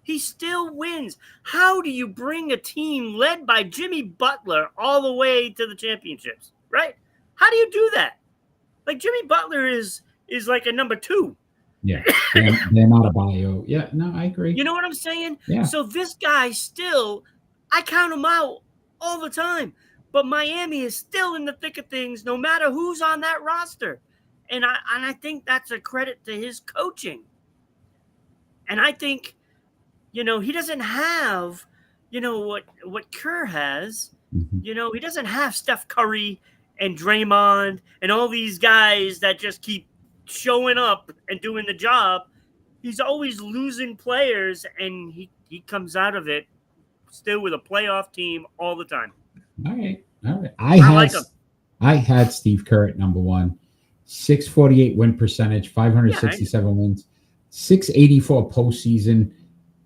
He still wins. How do you bring a team led by Jimmy Butler all the way to the championships, right? How do you do that? Like, Jimmy Butler is like a number 2. Yeah, they're not a bio. Yeah, no, I agree. You know what I'm saying? Yeah. So this guy still, I count him out all the time. But Miami is still in the thick of things no matter who's on that roster. And I think that's a credit to his coaching. And I think, he doesn't have, what Kerr has. Mm-hmm. He doesn't have Steph Curry and Draymond and all these guys that just keep showing up and doing the job. He's always losing players, and he comes out of it still with a playoff team all the time. All right. I had Steve Kerr at number 1, 648 win percentage, 567 wins, 684 postseason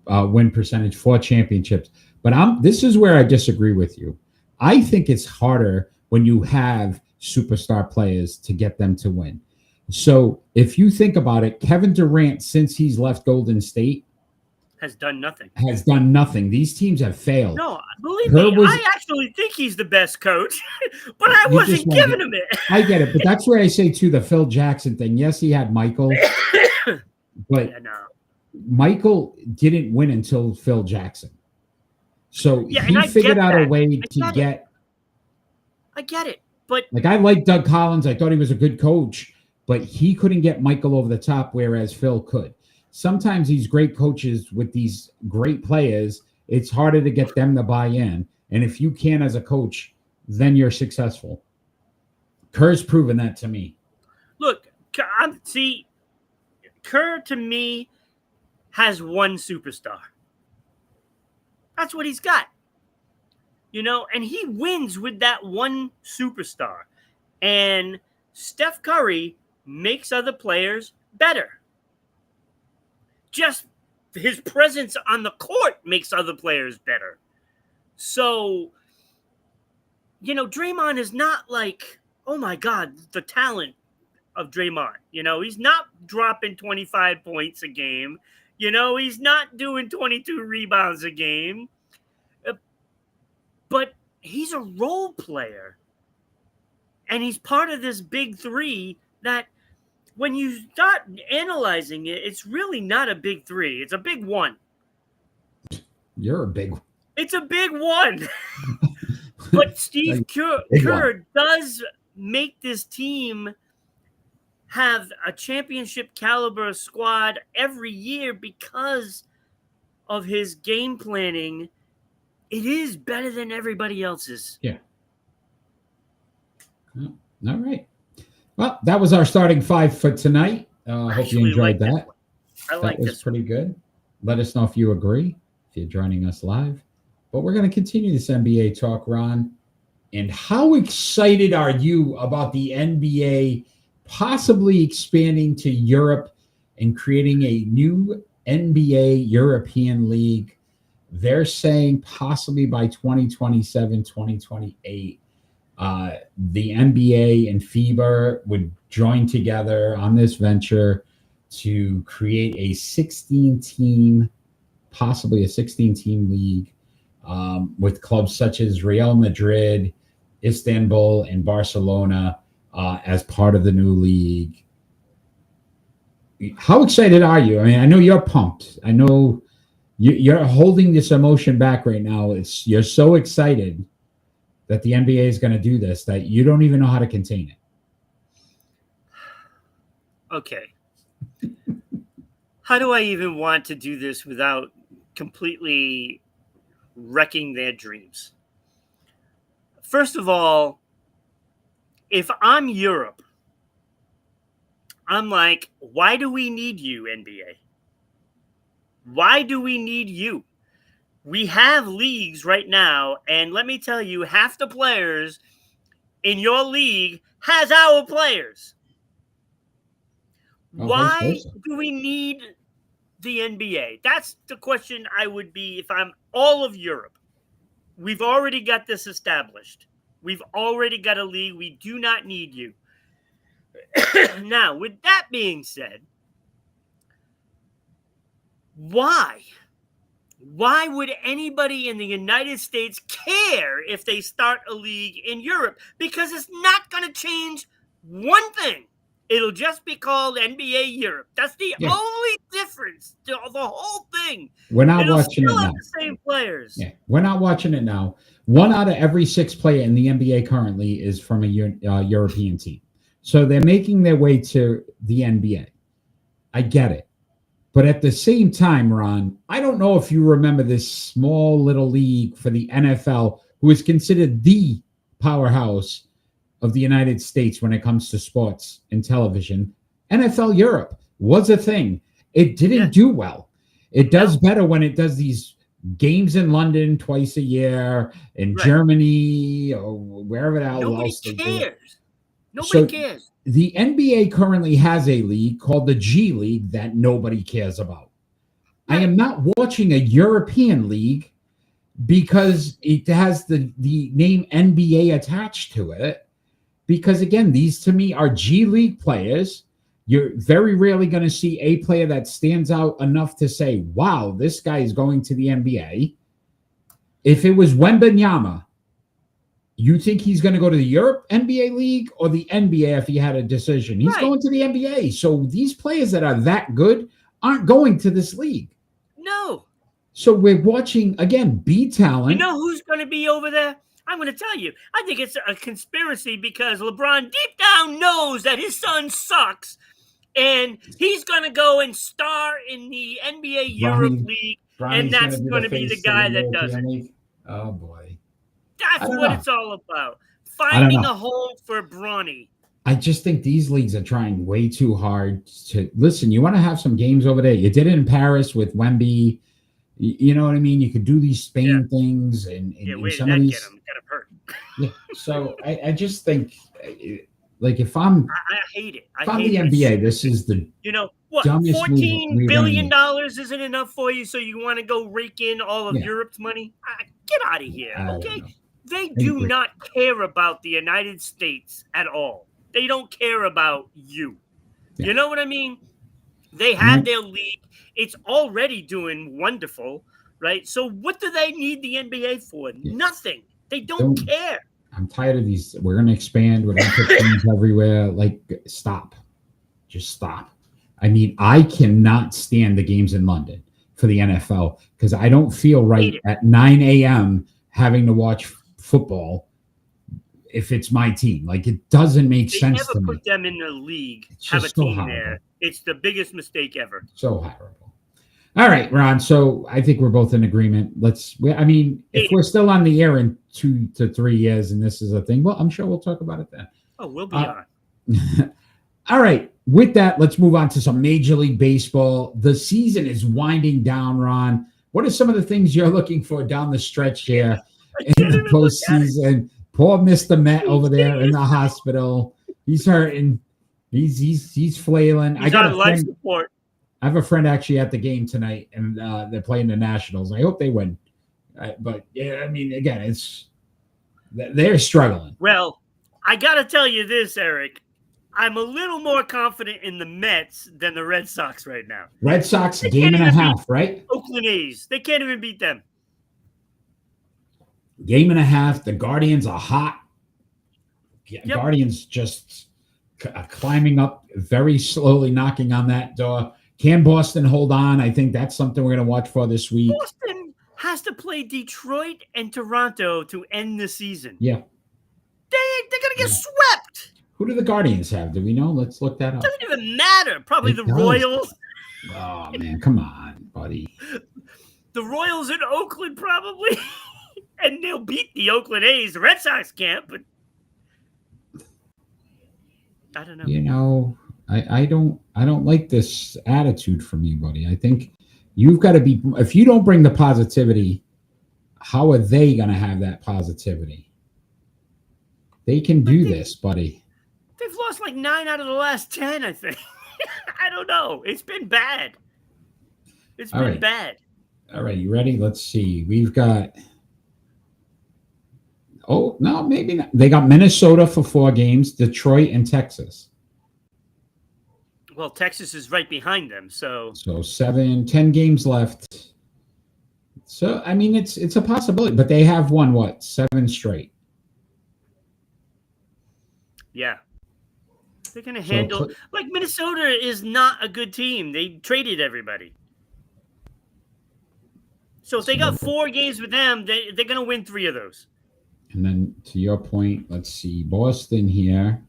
win percentage, 4 championships. But this is where I disagree with you. I think it's harder when you have superstar players to get them to win. So if you think about it, Kevin Durant, since he's left Golden State, has done nothing. These teams have failed. No, believe me, I actually think he's the best coach, but I wasn't giving him it. I get it, but that's where I say, too, the Phil Jackson thing. Yes, he had Michael, but Michael didn't win until Phil Jackson. So he figured out a way to get. I get it, but I like Doug Collins. I thought he was a good coach, but he couldn't get Michael over the top, whereas Phil could. Sometimes these great coaches with these great players, it's harder to get them to buy in. And if you can as a coach, then you're successful. Kerr's proven that to me. Look, Kerr to me has one superstar. That's what he's got. And he wins with that one superstar. And Steph Curry makes other players better. Just his presence on the court makes other players better. So, Draymond is not like, oh my God, the talent of Draymond. He's not dropping 25 points a game. He's not doing 22 rebounds a game. But he's a role player. And he's part of this big 3 that when you start analyzing it, it's really not a big 3. It's a big 1. You're a big one. It's a big 1. But Steve Kerr does make this team have a championship caliber squad every year because of his game planning. It is better than everybody else's. Yeah. All right. Well, that was our starting 5 for tonight. I hope you enjoyed that. That was pretty good. Let us know if you agree, if you're joining us live. But we're going to continue this NBA talk, Ron. And how excited are you about the NBA possibly expanding to Europe and creating a new NBA European League? They're saying possibly by 2027, 2028. The NBA and FIBA would join together on this venture to create a 16-team, possibly a 16-team league with clubs such as Real Madrid, Istanbul, and Barcelona as part of the new league. How excited are you? I mean, I know you're pumped. I know you're holding this emotion back right now. You're so excited that the NBA is going to do this that you don't even know how to contain it. Okay. How do I even want to do this without completely wrecking their dreams? First of all, if I'm Europe, I'm like, why do we need you, NBA? Why do we need you? We have leagues right now, and let me tell you, half the players in your league has our players. Why do we need the NBA? That's the question I would be if I'm all of Europe. We've already got this established. We've already got a league. We do not need you. Now, with that being said, why? Why would anybody in the United States care if they start a league in Europe? Because it's not going to change one thing. It'll just be called NBA Europe. That's the only difference to the whole thing. We're not watching it now. The same players. Yeah, we're not watching it now. 1 out of every 6 players in the NBA currently is from a European team. So they're making their way to the NBA. I get it. But at the same time, Ron, I don't know if you remember this small little league for the NFL, who is considered the powerhouse of the United States when it comes to sports and television. NFL Europe was a thing. It didn't do well. It does better when it does these games in London twice a year, in Germany, or wherever else. Nobody cares. Nobody cares. The NBA currently has a league called the G League that nobody cares about. I am not watching a European league because it has the name NBA attached to it. Because, again, these to me are G League players. You're very rarely going to see a player that stands out enough to say, wow, this guy is going to the NBA. If it was Wembanyama, you think he's going to go to the Europe NBA League or the NBA if he had a decision? He's going to the NBA. So these players that are that good aren't going to this league. No. So we're watching, again, B talent. You know who's going to be over there? I'm going to tell you. I think it's a conspiracy because LeBron deep down knows that his son sucks, and he's going to go and star in the NBA Europe League, and that's going to be the guy that does it. Oh, boy. That's what it's all about. Finding a home for Bronny. I just think these leagues are trying way too hard to listen. You want to have some games over there. You did it in Paris with Wemby. You know what I mean? You could do these Spain things and some of these. Get him hurt. So I just think, like, if I'm, I hate it. If I'm the NBA, this is the what? $14 billion isn't enough for you, so you want to go rake in all of Europe's money? Get out of here, okay? They do not care about the United States at all. They don't care about you. Yeah. You know what I mean? They have their league. It's already doing wonderful, right? So what do they need the NBA for? Yeah. Nothing. They don't care. I'm tired of these. We're going to expand. We're going to put things everywhere. Like, stop. Just stop. I mean, I cannot stand the games in London for the NFL because I don't feel right at 9 a.m. having to watch football if it's my team. Like, it doesn't make sense to me. They never put them in the league, have a team there. It's the biggest mistake ever. So horrible. All right, Ron. So I think we're both in agreement. If we're still on the air in 2 to 3 years and this is a thing, well, I'm sure we'll talk about it then. Oh, we'll be on. All right. With that, let's move on to some Major League Baseball. The season is winding down, Ron. What are some of the things you're looking for down the stretch here in the postseason? Poor Mr. Met over there in the hospital. He's hurting. He's flailing. He's on life support. I have a friend actually at the game tonight, and they're playing the Nationals. I hope they win. But, yeah, I mean, again, they're struggling. Well, I got to tell you this, Eric. I'm a little more confident in the Mets than the Red Sox right now. Red Sox, game and a half, right? Oakland A's. They can't even beat them. Game and a half. The Guardians are hot. Guardians just climbing up very slowly, knocking on that door. Can Boston hold on? I think that's something we're going to watch for this week. Boston has to play Detroit and Toronto to end the season. Yeah. They're going to get swept. Who do the Guardians have? Do we know? Let's look that up. It doesn't even matter. Probably the Royals. Oh, man. Come on, buddy. The Royals in Oakland, probably. And they'll beat the Oakland A's. The Red Sox can't, but I don't know. I don't like this attitude from you, buddy. I think you've got to be, if you don't bring the positivity how are they going to have that positivity? They can do this, buddy. They've lost like 9 out of the last 10, I think. I don't know. It's been bad. It's been bad. All right, you ready? Let's see. We've got. Oh, no, maybe not. They got Minnesota for 4 games, Detroit and Texas. Well, Texas is right behind them, so 10 games left. So, I mean, it's a possibility, but they have won, what, 7 straight? Yeah. They're going to handle... like, Minnesota is not a good team. They traded everybody. So if they got 4 games with them, they're going to win 3 of those. And then, to your point, let's see. Boston here.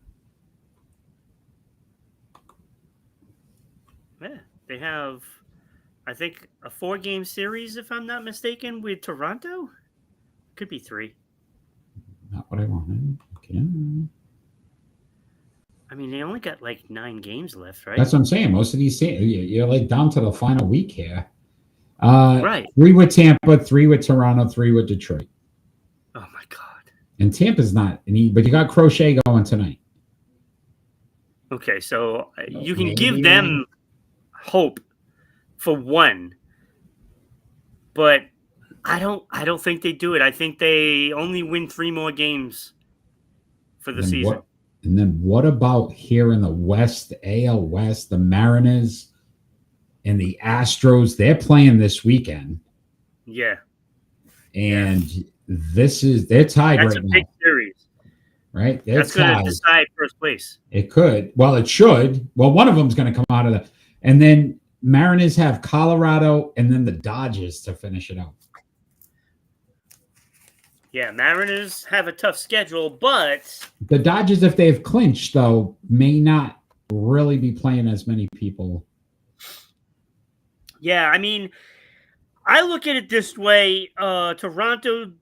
Yeah, they have, I think, a 4-game series, if I'm not mistaken, with Toronto. Could be 3. Not what I wanted. Okay. I mean, they only got like 9 games left, right? That's what I'm saying. Most of these, you're like down to the final week here. Right. 3 with Tampa, 3 with Toronto, 3 with Detroit. Oh my God. And Tampa's not, but you got Crochet going tonight. Okay, so you can give them hope for 1, but I don't think they do it. I think they only win 3 more games for the season. And then what about here in the West, AL West, the Mariners and the Astros? They're playing this weekend. Yeah. And they're tied right now. That's a big series. Right? That's going to decide first place. It could. Well, it should. Well, one of them's going to come out of and then Mariners have Colorado and then the Dodgers to finish it out. Yeah, Mariners have a tough schedule, but the Dodgers, if they've clinched, though, may not really be playing as many people. Yeah, I mean, I look at it this way. Toronto,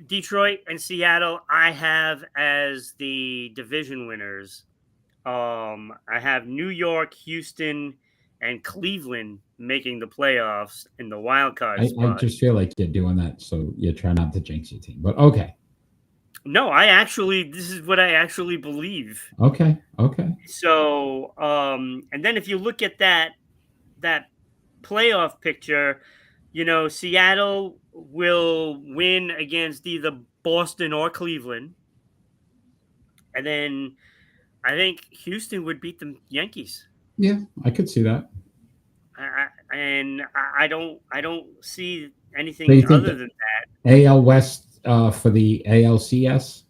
Detroit, and Seattle, I have as the division winners. I have New York, Houston, and Cleveland making the playoffs in the wild card spot. I just feel like you're doing that, so you try not to jinx your team. But okay. No, this is what I actually believe. Okay. So, and then if you look at that playoff picture, Seattle will win against either Boston or Cleveland. And then I think Houston would beat the Yankees. Yeah, I could see that. I don't see anything other than that. AL West for the ALCS.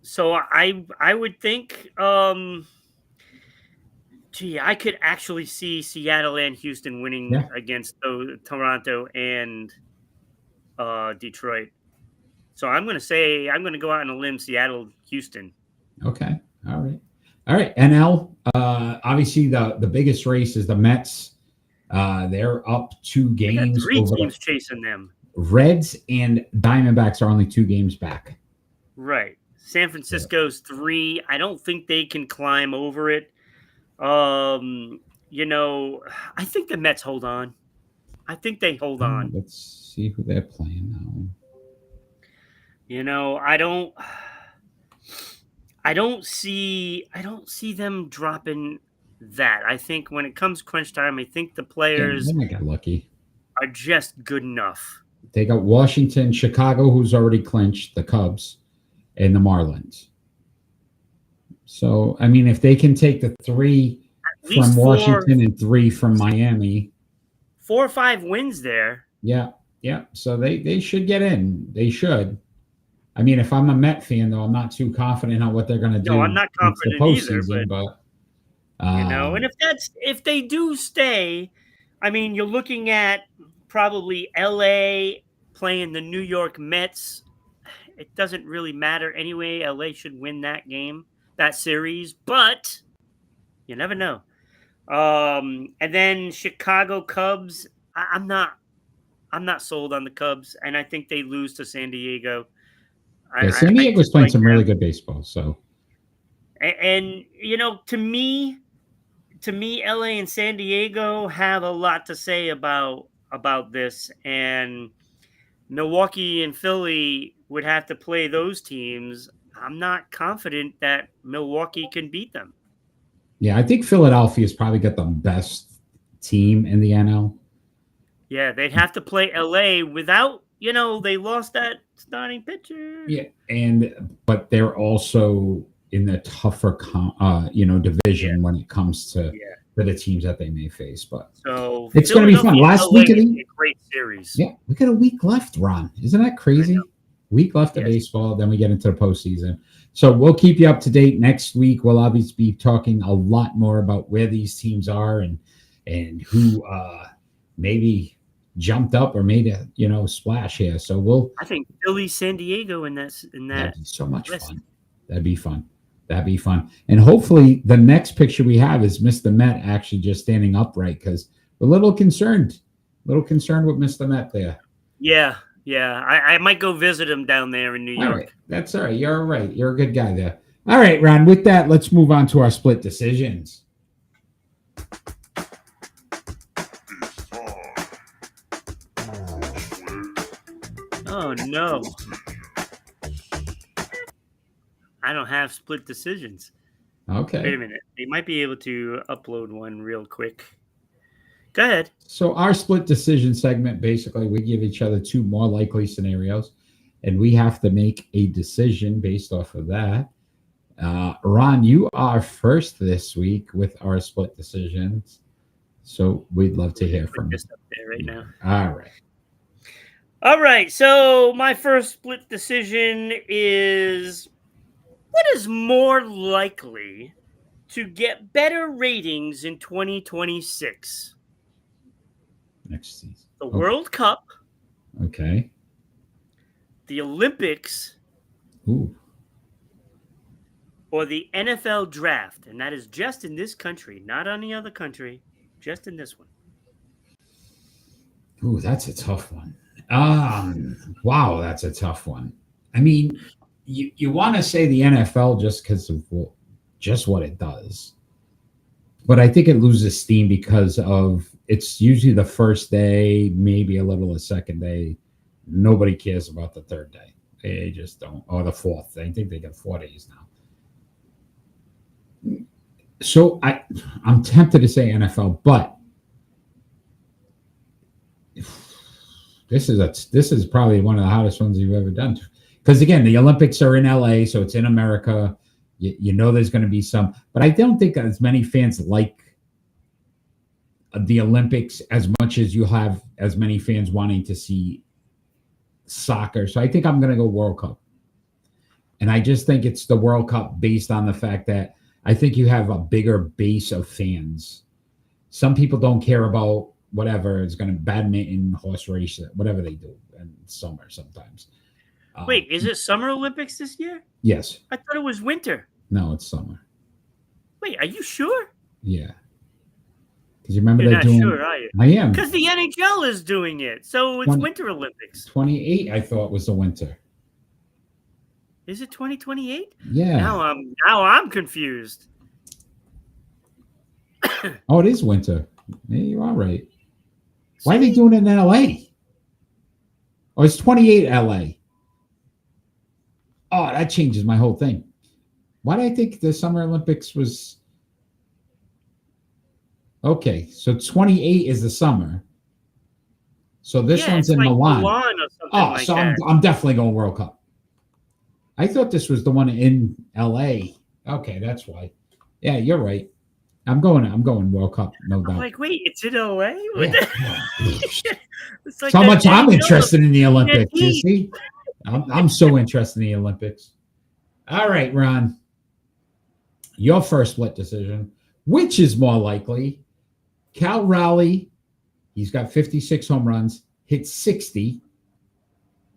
So I would think, I could actually see Seattle and Houston winning against Toronto and Detroit. So I'm going to go out on a limb, Seattle, Houston. Okay. All right. NL. Obviously, the biggest race is the Mets. They're up 2 games. 3 teams chasing them. Reds and Diamondbacks are only 2 games back. Right. San Francisco's 3. I don't think they can climb over it. I think the Mets hold on. I think they hold on. Let's see who they're playing now. I don't see them dropping that. I think when it comes crunch time, I think the players got lucky. Are just good enough. They got Washington, Chicago, who's already clinched, the Cubs, and the Marlins. So, I mean, if they can take the 3 from Washington and 3 from Miami. 4 or 5 wins there. Yeah. So they should get in. They should. I mean, if I'm a Met fan, though, I'm not too confident on what they're going to do. No, I'm not confident either. But and if they do stay, I mean, you're looking at probably LA playing the New York Mets. It doesn't really matter anyway. LA should win that series, but you never know. And then Chicago Cubs. I'm not sold on the Cubs, and I think they lose to San Diego. San Diego's playing some really good baseball. So, and to me, LA and San Diego have a lot to say about this, and Milwaukee and Philly would have to play those teams. I'm not confident that Milwaukee can beat them. Yeah, I think Philadelphia's probably got the best team in the NL. Yeah, they'd have to play LA without, they lost that starting pitcher. Yeah, but they're also in the tougher, division when it comes to the teams that they may face. But so it's going to be fun. Last week of a great series. Yeah, we got a week left, Ron. Isn't that crazy? Week left of baseball, then we get into the postseason. So we'll keep you up to date next week. We'll obviously be talking a lot more about where these teams are and who maybe jumped up or made a splash here. So I think Philly, San Diego in that. That'd be so much fun. That'd be fun. And hopefully the next picture we have is Mr. Met actually just standing upright, because we're a little concerned with Mr. Met there. Yeah. I might go visit him down there in New York. Right. That's all right. You're all right. You're a good guy there. All right, Ron. With that, let's move on to our split decisions. Oh, no. I don't have split decisions. Okay. Wait a minute. They might be able to upload one real quick. Go ahead. So our split decision segment, basically, we give each other two more likely scenarios, and we have to make a decision based off of that. Ron, you are first this week with our split decisions, so we'd love to hear from you. Up there right now. All right. So my first split decision is: what is more likely to get better ratings in 2026? Next season. The World Cup. Okay. The Olympics. Ooh. Or the NFL draft. And that is just in this country, not any other country, just in this one. Ooh, that's a tough one. Wow, that's a tough one. I mean, you want to say the NFL just because of just what it does. But I think it loses steam because of it's usually the first day, maybe a little the second day. Nobody cares about the third day. They just don't. Or the fourth. I think they got 4 days now. So I'm tempted to say NFL, but this is probably one of the hottest ones you've ever done. Because again, the Olympics are in LA, so it's in America. You know there's going to be some, but I don't think as many fans like the Olympics as much as you have as many fans wanting to see soccer. So I think I'm going to go World Cup. And I just think it's the World Cup based on the fact that I think you have a bigger base of fans. Some people don't care about whatever. It's going to badminton, horse race, whatever they do in summer sometimes. Wait, is it Summer Olympics this year? Yes. I thought it was winter. No, it's summer. Wait, are you sure? Yeah. Because you remember You're they're doing. Sure, are you? I am. Because the NHL is doing it, so it's Winter Olympics. 28, I thought was the winter. Is it 2028? Yeah. Now I'm confused. Oh, it is winter. Yeah, you are right. Why are they doing it in LA? Oh, it's 28 LA. Oh, that changes my whole thing. Why do I think the Summer Olympics was... Okay, so 28 is the summer. So this one's in Milan. Oh, so I'm definitely going World Cup. I thought this was the one in LA. Okay, that's why. Yeah, you're right. I'm going World Cup, no doubt. I'm like, wait, it's in LA? Yeah. It's like so much I'm interested in the Olympics, you see? I'm so interested in the Olympics. All right, Ron. Your first split decision. Which is more likely? Cal Raleigh, he's got 56 home runs, hit 60,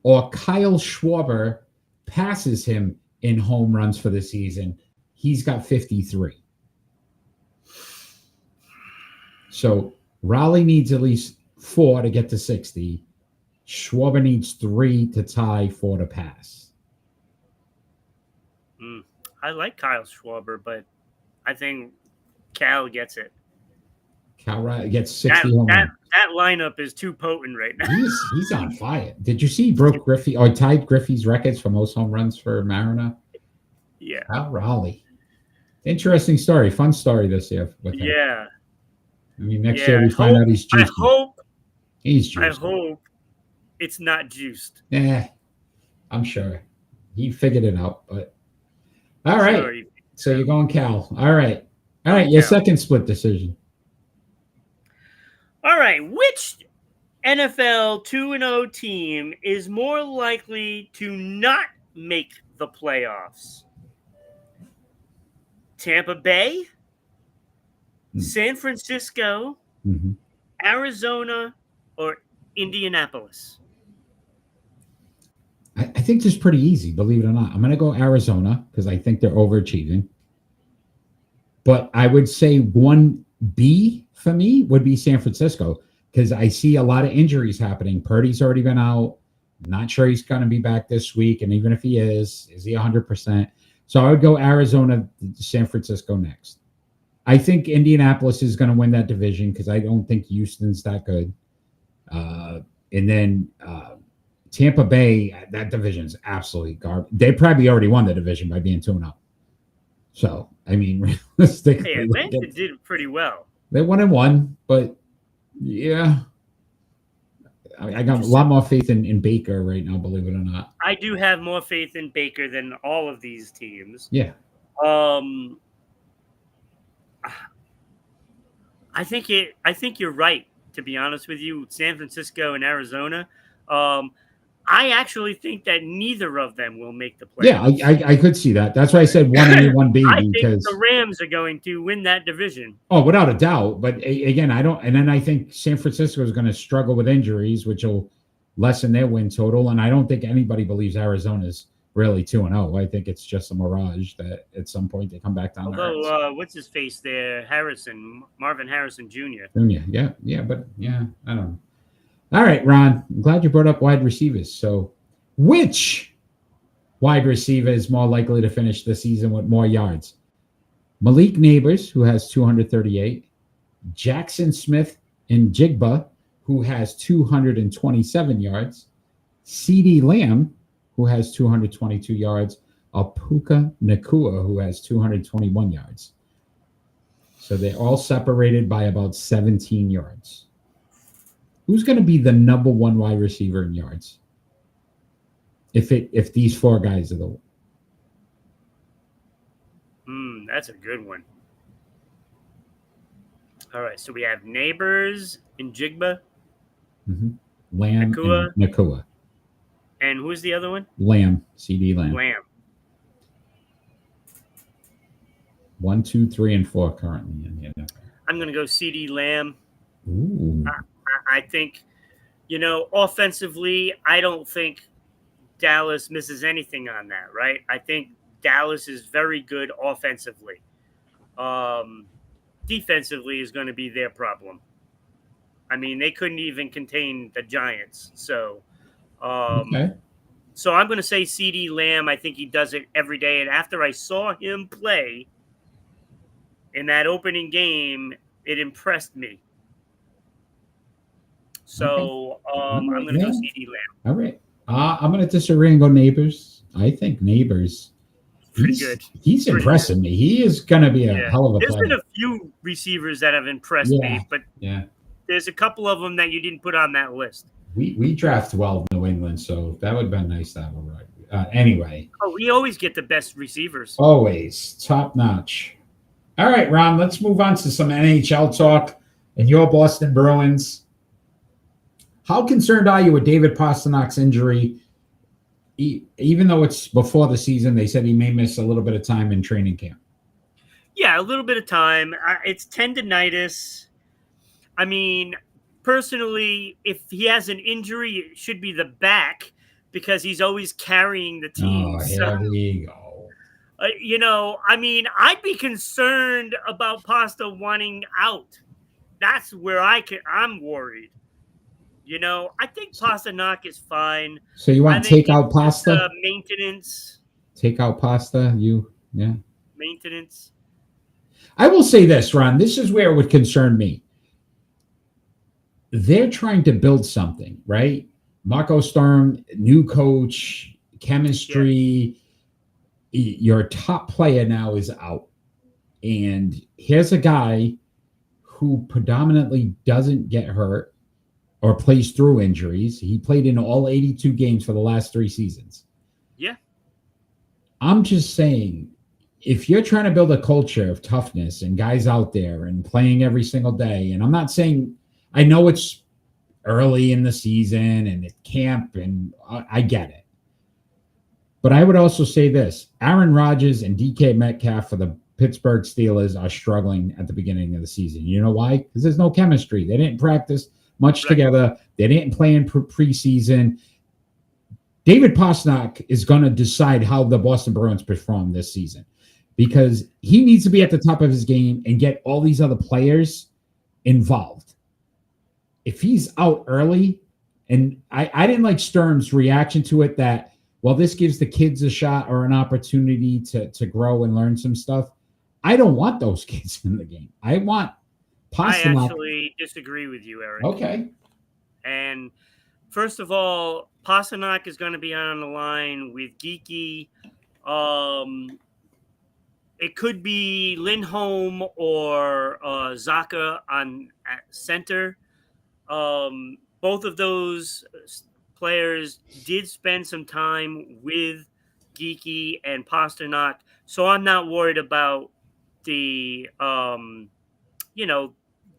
or Kyle Schwarber passes him in home runs for the season. He's got 53. So Raleigh needs at least 4 to get to 60. Schwarber needs 3 to tie, 4 to pass. I like Kyle Schwarber, but I think Cal gets it. Cal Riley gets 60 home runs. That lineup is too potent right now. He's on fire. Did you see he broke Griffey or tied Griffey's records for most home runs for Mariner? Yeah. Cal Raleigh. Interesting story. Fun story this year with him. Yeah. I mean, next year we find out he's juiced. He's juiced. I hope it's not juiced. Yeah, I'm sure. He figured it out. But all right. Sure, so you're going Cal. All right. Your second split decision. All right. Which NFL 2-0 team is more likely to not make the playoffs? Tampa Bay, San Francisco, Arizona, or Indianapolis? I think this is pretty easy, believe it or not. I'm going to go Arizona because I think they're overachieving. But I would say 1B for me would be San Francisco because I see a lot of injuries happening. Purdy's already been out. Not sure he's going to be back this week. And even if he is he 100%? So I would go Arizona, San Francisco next. I think Indianapolis is going to win that division because I don't think Houston's that good. And then Tampa Bay, that division is absolutely garbage. They probably already won the division by being 2-0. So, I mean, realistically. Hey, Atlanta did pretty well. They 1-1, but yeah. I got a lot more faith in Baker right now, believe it or not. I do have more faith in Baker than all of these teams. Yeah. I think you're right, to be honest with you. San Francisco and Arizona. I actually think that neither of them will make the playoffs. Yeah, I could see that. That's why I said 1A, 1B. I think the Rams are going to win that division. Oh, without a doubt. But again, I don't. And then I think San Francisco is going to struggle with injuries, which will lessen their win total. And I don't think anybody believes Arizona's really 2-0. I think it's just a mirage that at some point they come back down. Although, what's his face there? Marvin Harrison Jr. Yeah, but I don't know. All right, Ron, I'm glad you brought up wide receivers. So which wide receiver is more likely to finish the season with more yards? Malik Neighbors, who has 238, Jackson Smith and Jigba, who has 227 yards, CeeDee Lamb, who has 222 yards, or Puka Nacua, who has 221 yards. So they're all separated by about 17 yards. Who's going to be the number one wide receiver in yards? If these four guys are the that's a good one. All right, so we have Neighbors and Jigba, Lamb, Nacua. and Nacua. And who's the other one? Lamb, CeeDee Lamb. 1, 2, 3, and 4 currently in the NFL. I'm going to go CeeDee Lamb. Ooh. I think, offensively, I don't think Dallas misses anything on that, right? I think Dallas is very good offensively. Defensively is going to be their problem. I mean, they couldn't even contain the Giants. So, Okay. So I'm going to say CeeDee Lamb. I think he does it every day. And after I saw him play in that opening game, it impressed me. So I'm going to go CeeDee Lamb. All right. I'm going to disagree and go Neighbors. I think Neighbors. Pretty good. He's impressing me. He is going to be a hell of a player. There's been a few receivers that have impressed me, but there's a couple of them that you didn't put on that list. We draft well New England, so that would have been nice to have a right. Anyway. Oh, we always get the best receivers. Always. Top notch. All right, Ron, let's move on to some NHL talk and your Boston Bruins. How concerned are you with David Pastrnak's injury? Even though it's before the season, they said he may miss a little bit of time in training camp. Yeah, a little bit of time. It's tendinitis. I mean, personally, if he has an injury, it should be the back because he's always carrying the team. Oh, here we go. I mean, I'd be concerned about Pasta wanting out. That's where I'm worried. I think Pastrnak is fine. So you want to take out Pasta? Maintenance. Take out Pasta? Maintenance. I will say this, Ron. This is where it would concern me. they're trying to build something, right? Marco Sturm, new coach, chemistry. Your top player now is out. And here's a guy who predominantly doesn't get hurt or plays through injuries. He played in all 82 games for the last 3 seasons. Yeah. I'm just saying, if you're trying to build a culture of toughness and guys out there and playing every single day, and I'm not saying, I know it's early in the season and at camp, and I get it. But I would also say this: Aaron Rodgers and DK Metcalf for the Pittsburgh Steelers are struggling at the beginning of the season. You know why? Because there's no chemistry. They didn't practice much together. They didn't play in preseason. David Pastrnak is going to decide how the Boston Bruins perform this season, because he needs to be at the top of his game and get all these other players involved. If he's out early, and I didn't like Sturm's reaction to it, that, well, this gives the kids a shot or an opportunity to grow and learn some stuff. I don't want those kids in the game. I want Pastrnak. I actually disagree with you, Eric. Okay. And first of all, Pastrnak is going to be on the line with Geeky. It could be Lindholm or Zaka at center. Both of those players did spend some time with Geeky and Pastrnak, so I'm not worried about the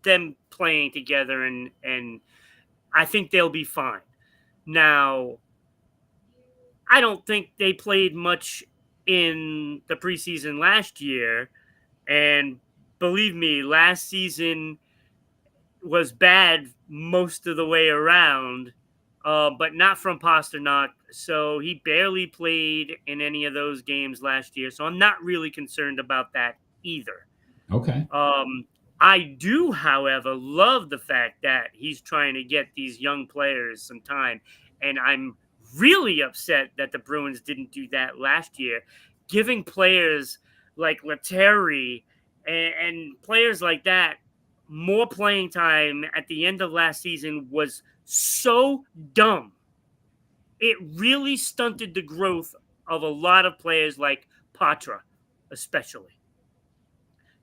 them playing together, and I think they'll be fine. Now, I don't think they played much in the preseason last year, and believe me, last season was bad most of the way around, but not from Pastrnak. So he barely played in any of those games last year, so I'm not really concerned about that either. Okay. I do, however, love the fact that he's trying to get these young players some time, and I'm really upset that the Bruins didn't do that last year, giving players like Lettieri and players like that more playing time at the end of last season was so dumb. It really stunted the growth of a lot of players like Patra, especially.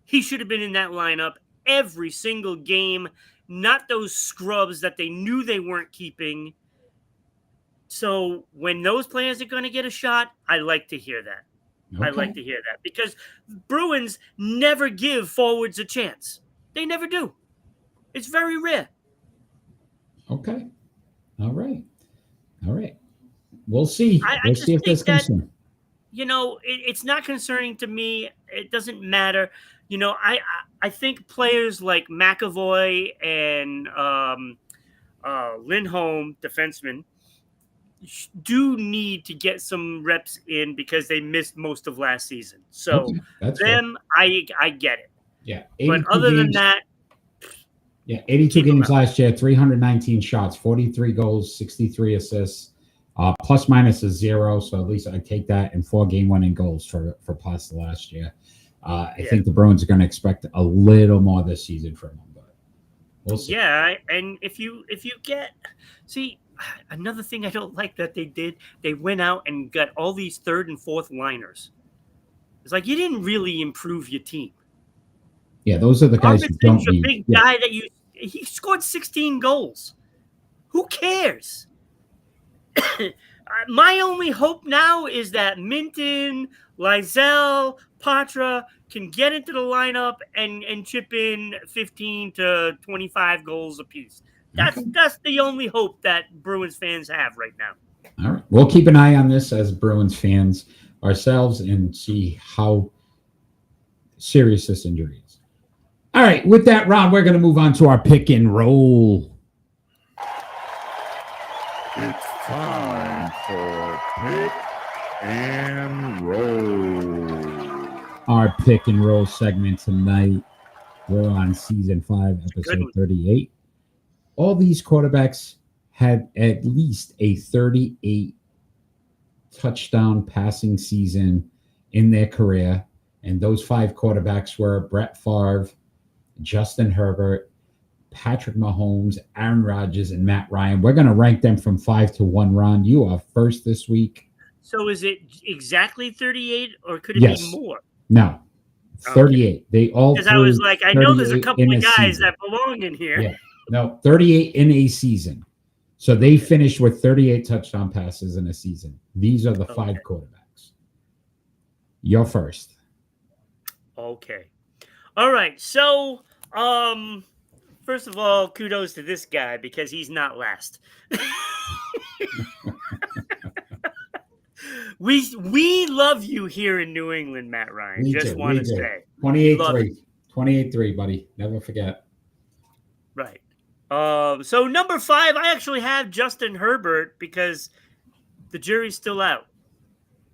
He should have been in that lineup every single game, not those scrubs that they knew they weren't keeping. So when those players are going to get a shot, I like to hear that. Okay. I like to hear that, because Bruins never give forwards a chance. They never do. It's very rare. Okay. All right. We'll see. We'll see if that's concern. It's not concerning to me. It doesn't matter. I think players like McAvoy and Lindholm, defensemen, do need to get some reps in because they missed most of last season. So them, I get it. Yeah. But other than that, 82 games last year, 319 shots, 43 goals, 63 assists, plus minus is 0. So at least I take that, and 4 game-winning goals for Pasta last year. I think the Bruins are going to expect a little more this season from him, but we'll see. Yeah, and if you see, another thing I don't like that they did, they went out and got all these 3rd and 4th liners. It's like, you didn't really improve your team. Yeah, those are the guys who don't need. A big guy that he scored 16 goals. Who cares? My only hope now is that Minton, Lysell, Patra can get into the lineup and chip in 15 to 25 goals apiece. That's the only hope that Bruins fans have right now. All right. We'll keep an eye on this as Bruins fans ourselves and see how serious this injury is. All right. With that, Ron, we're going to move on to our pick and roll. It's time for pick and roll. Our pick and roll segment tonight. We're on season 5, episode 38. All these quarterbacks had at least a 38 touchdown passing season in their career. And those 5 quarterbacks were Brett Favre, Justin Herbert, Patrick Mahomes, Aaron Rodgers, and Matt Ryan. We're going to rank them from 5 to 1. Ron, you are first this week. So is it exactly 38, or could it Yes. be more? No, 38. Okay. They all because I was like, I know there's a couple of guys season. that belong in here. Yeah. No, 38 in a season. So they finished with 38 touchdown passes in a season. These are the 5 quarterbacks. You're first. Okay. All right. So, first of all, kudos to this guy because he's not last. We love you here in New England, Matt Ryan. We just want to say 28-3. 28-3, buddy. Never forget. Right. So number 5, I actually have Justin Herbert because the jury's still out.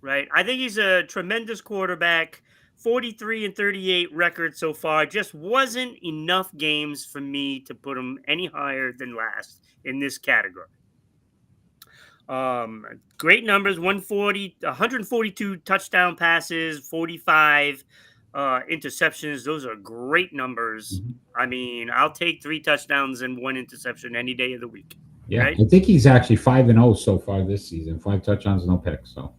Right. I think he's a tremendous quarterback. 43-38 record so far. Just wasn't enough games for me to put him any higher than last in this category. Great numbers, 142 touchdown passes, 45 interceptions. Those are great numbers. Mm-hmm. I mean, I'll take 3 touchdowns and 1 interception any day of the week. Yeah, right? I think he's actually 5-0 so far this season. 5 touchdowns, no picks. So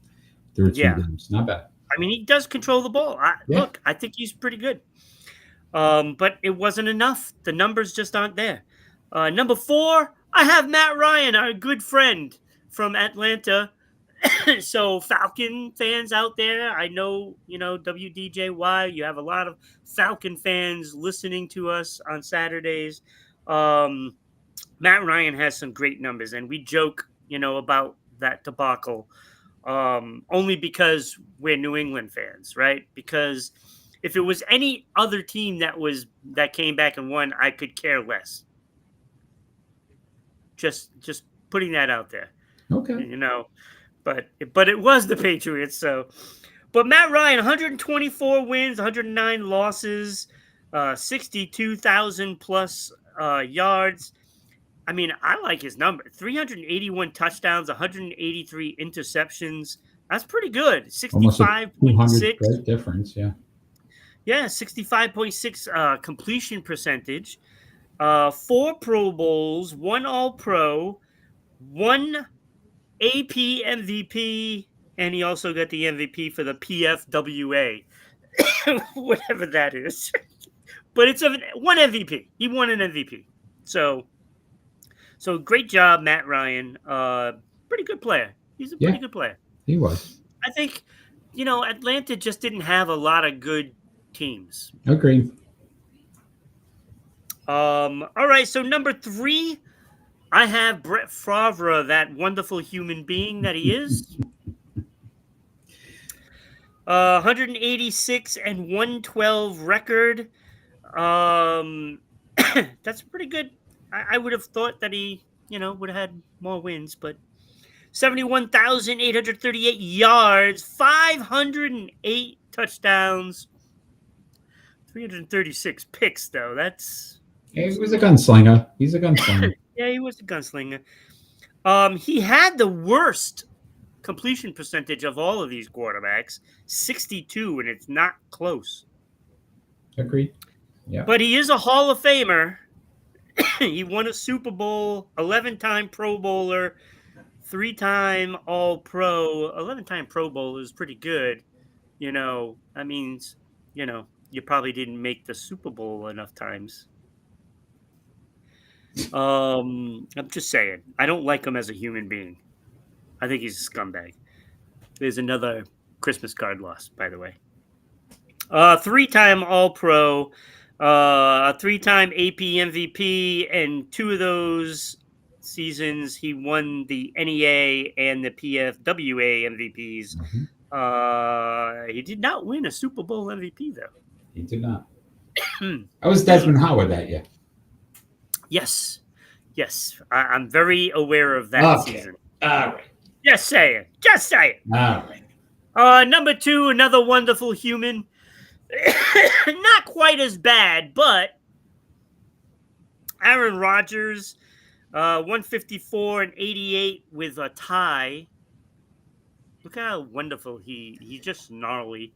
through 2 games, not bad. I mean, he does control the ball. Look, I think he's pretty good. But it wasn't enough. The numbers just aren't there. Number 4, I have Matt Ryan, our good friend from Atlanta. So Falcon fans out there, I know, WDJY, you have a lot of Falcon fans listening to us on Saturdays. Matt Ryan has some great numbers, and we joke, about that debacle. Only because we're New England fans, right? Because if it was any other team that came back and won, I could care less. Just putting that out there. Okay. But it was the Patriots. So, but Matt Ryan, 124 wins, 109 losses, 62,000 plus yards. I mean, I like his number. 381 touchdowns, 183 interceptions. That's pretty good. 65.6. Great difference, yeah. Yeah, 65.6 completion percentage. 4 Pro Bowls, 1 All-Pro, 1 AP MVP, and he also got the MVP for the PFWA, whatever that is. But it's 1 MVP. He won an MVP. So great job, Matt Ryan. Pretty good player. He's a pretty good player. He was. I think, Atlanta just didn't have a lot of good teams. Agreed. All right. So number 3, I have Brett Favre, that wonderful human being that he is. 186 and 112 record. That's pretty good. I would have thought that he, would have had more wins, but 71,838 yards, 508 touchdowns, 336 picks, though. He was a gunslinger. He's a gunslinger. Yeah, he was a gunslinger. He had the worst completion percentage of all of these quarterbacks, 62, and it's not close. Agreed. Yeah. But he is a Hall of Famer. He won a Super Bowl, 11-time Pro Bowler, 3-time All-Pro. 11-time Pro Bowler is pretty good. That means, you probably didn't make the Super Bowl enough times. I'm just saying. I don't like him as a human being. I think he's a scumbag. There's another Christmas card lost, by the way. 3-time All-Pro. 3-time AP MVP, and 2 of those seasons he won the NEA and the PFWA MVPs. Mm-hmm. He did not win a Super Bowl MVP, though. He did not. I was Desmond Howard that year. Yes. I'm very aware of that season. All right. Just say it. All right. Number 2, another wonderful human. Not quite as bad, but Aaron Rodgers, 154 and 88 with a tie. Look how wonderful he's just gnarly.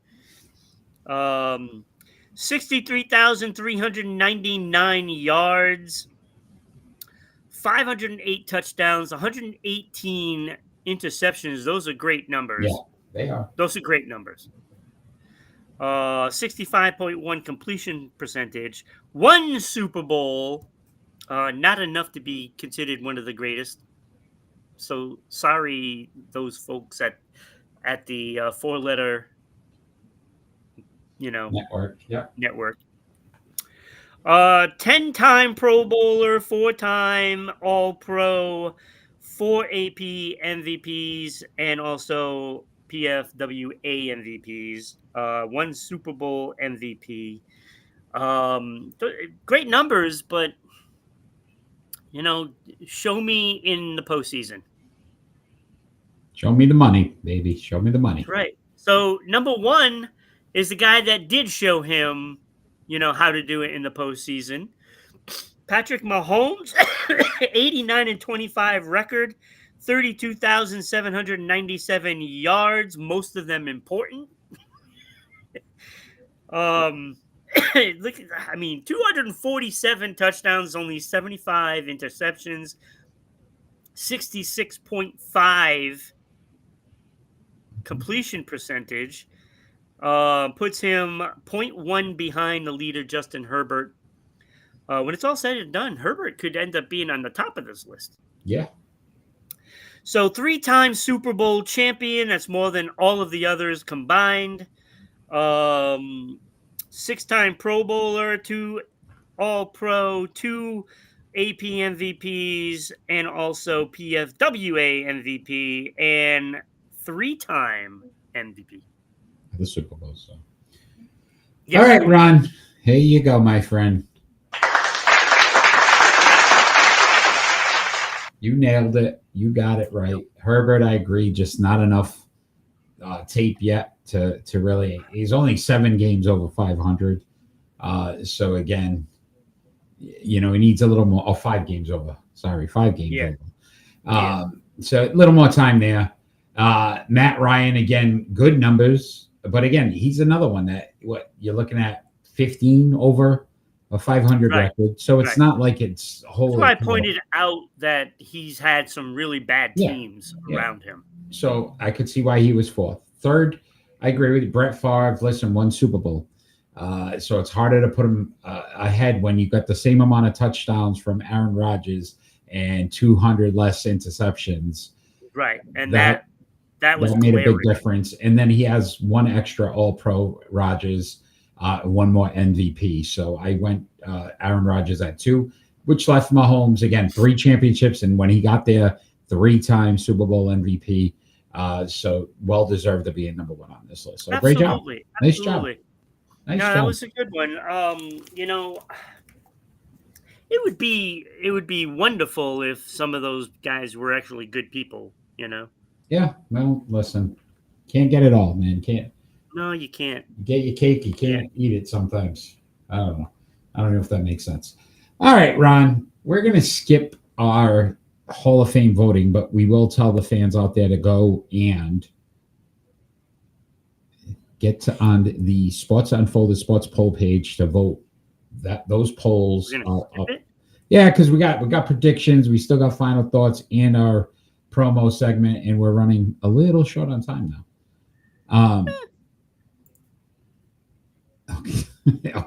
63,399 yards, 508 touchdowns, 118 interceptions. Those are great numbers. Yeah, they are. Those are great numbers. 65.1 completion percentage. One Super Bowl. Not enough to be considered one of the greatest. So sorry, those folks at the 4-letter, Network. Yeah. network. 10-time Pro Bowler, 4-time All-Pro, 4 AP MVPs, and also PFWA MVPs. 1 Super Bowl MVP. Great numbers, but show me in the postseason. Show me the money, baby. Show me the money. That's right. So number 1 is the guy that did show him, how to do it in the postseason. Patrick Mahomes, 89-25 record, 32,797 yards, most of them important. Look, 247 touchdowns, only 75 interceptions, 66.5 completion percentage. Puts him 0.1 behind the leader, Justin Herbert. When it's all said and done, Herbert could end up being on the top of this list. Yeah. So 3-time Super Bowl champion. That's more than all of the others combined. 6-time Pro Bowler, 2 All-Pro, 2 AP MVPs, and also PFWA MVP, and 3-time MVP. The Super Bowl. So. Yes. All right, Ron. Here you go, my friend. You nailed it. You got it right. Herbert, I agree, just not enough tape yet to really. He's only 7 games over 500. So again, he needs a little more. Oh, 5 games over. Sorry, 5 games over. So a little more time there. Matt Ryan, again, good numbers. But again, he's another one that you're looking at 15 over a 500 record. So it's not like it's whole. That's why I pointed out that he's had some really bad teams around him. So I could see why he was 4th. 3rd, I agree with you. Brett Favre, listen, 1 Super Bowl. So it's harder to put him ahead when you got the same amount of touchdowns from Aaron Rodgers and 200 less interceptions. Right. And that made a big difference. And then he has 1 extra All-Pro Rodgers, 1 more MVP. So I went Aaron Rodgers at 2, which left Mahomes, again, 3 championships. And when he got there, 3-time Super Bowl MVP. So well-deserved to be at number 1 on this list. So great job. Nice job. Nice job. That was a good one. It would be wonderful if some of those guys were actually good people, Yeah, well, listen, can't get it all, man. Can't. No, you can't. Get your cake, you can't eat it sometimes. I don't know. I don't know if that makes sense. All right, Ron, we're going to skip our Hall of Fame voting, but we will tell the fans out there to go and get on the Sports Unfolded Sports poll page to vote. Those polls are up. Yeah, because we got predictions. We still got final thoughts and our promo segment, and we're running a little short on time now. Okay.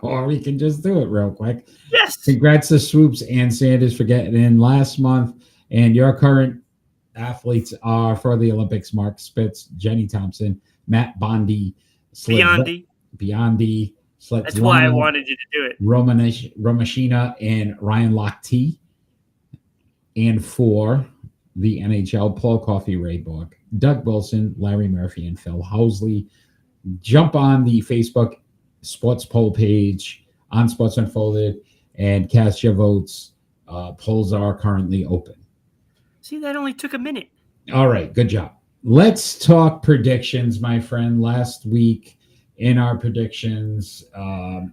Or we can just do it real quick. Yes. Congrats to Swoops and Sanders for getting in last month. And your current athletes are for the Olympics: Mark Spitz, Jenny Thompson, Matt Bondi, Biondi. That's why I wanted you to do it. Romashina and Ryan Lochte. And for the NHL, Paul Coffey, Ray Bork, Doug Wilson, Larry Murphy, and Phil Housley. Jump on the Facebook sports poll page on Sports Unfolded and cast your votes. Polls are currently open. See, that only took a minute. All right, good job. Let's talk predictions, my friend. Last week in our predictions,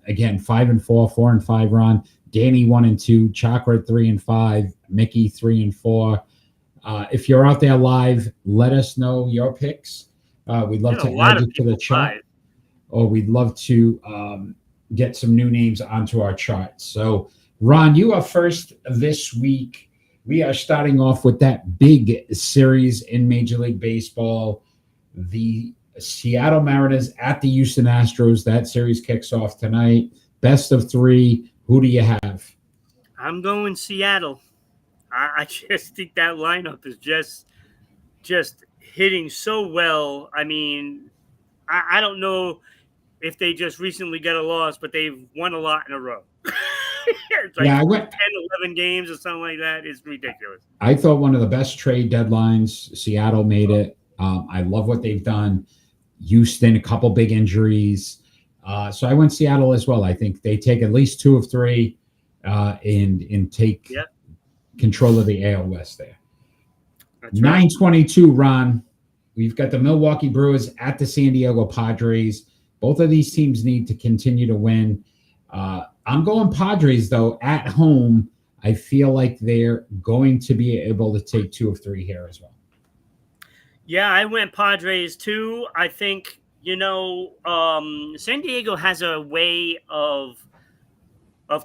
again, 5-4, 4-5, Ron. Danny 1-2, Chakra 3-5, Mickey 3-4. If you're out there live, let us know your picks. We'd love to add you to the chat, or we'd love to get some new names onto our chart. So, Ron, you are first this week. We are starting off with that big series in Major League Baseball. The Seattle Mariners at the Houston Astros. That series kicks off tonight. Best of three. Who do you have? I'm going Seattle. I just think that lineup is just hitting so well. I mean, I don't know if they just recently got a loss, but they've won a lot in a row. It's like Yeah, 10, 11 games or something like that. It's ridiculous. I thought one of the best trade deadlines. Seattle made it. I love what they've done. Houston, a couple big injuries. So I went Seattle as well. I think they take at least 2 of 3 and take control of the AL West there. That's 922, Ron. We've got the Milwaukee Brewers at the San Diego Padres. Both of these teams need to continue to win. I'm going Padres, though, at home. I feel like they're going to be able to take 2 of 3 here as well. Yeah, I went Padres, too. I think, San Diego has a way of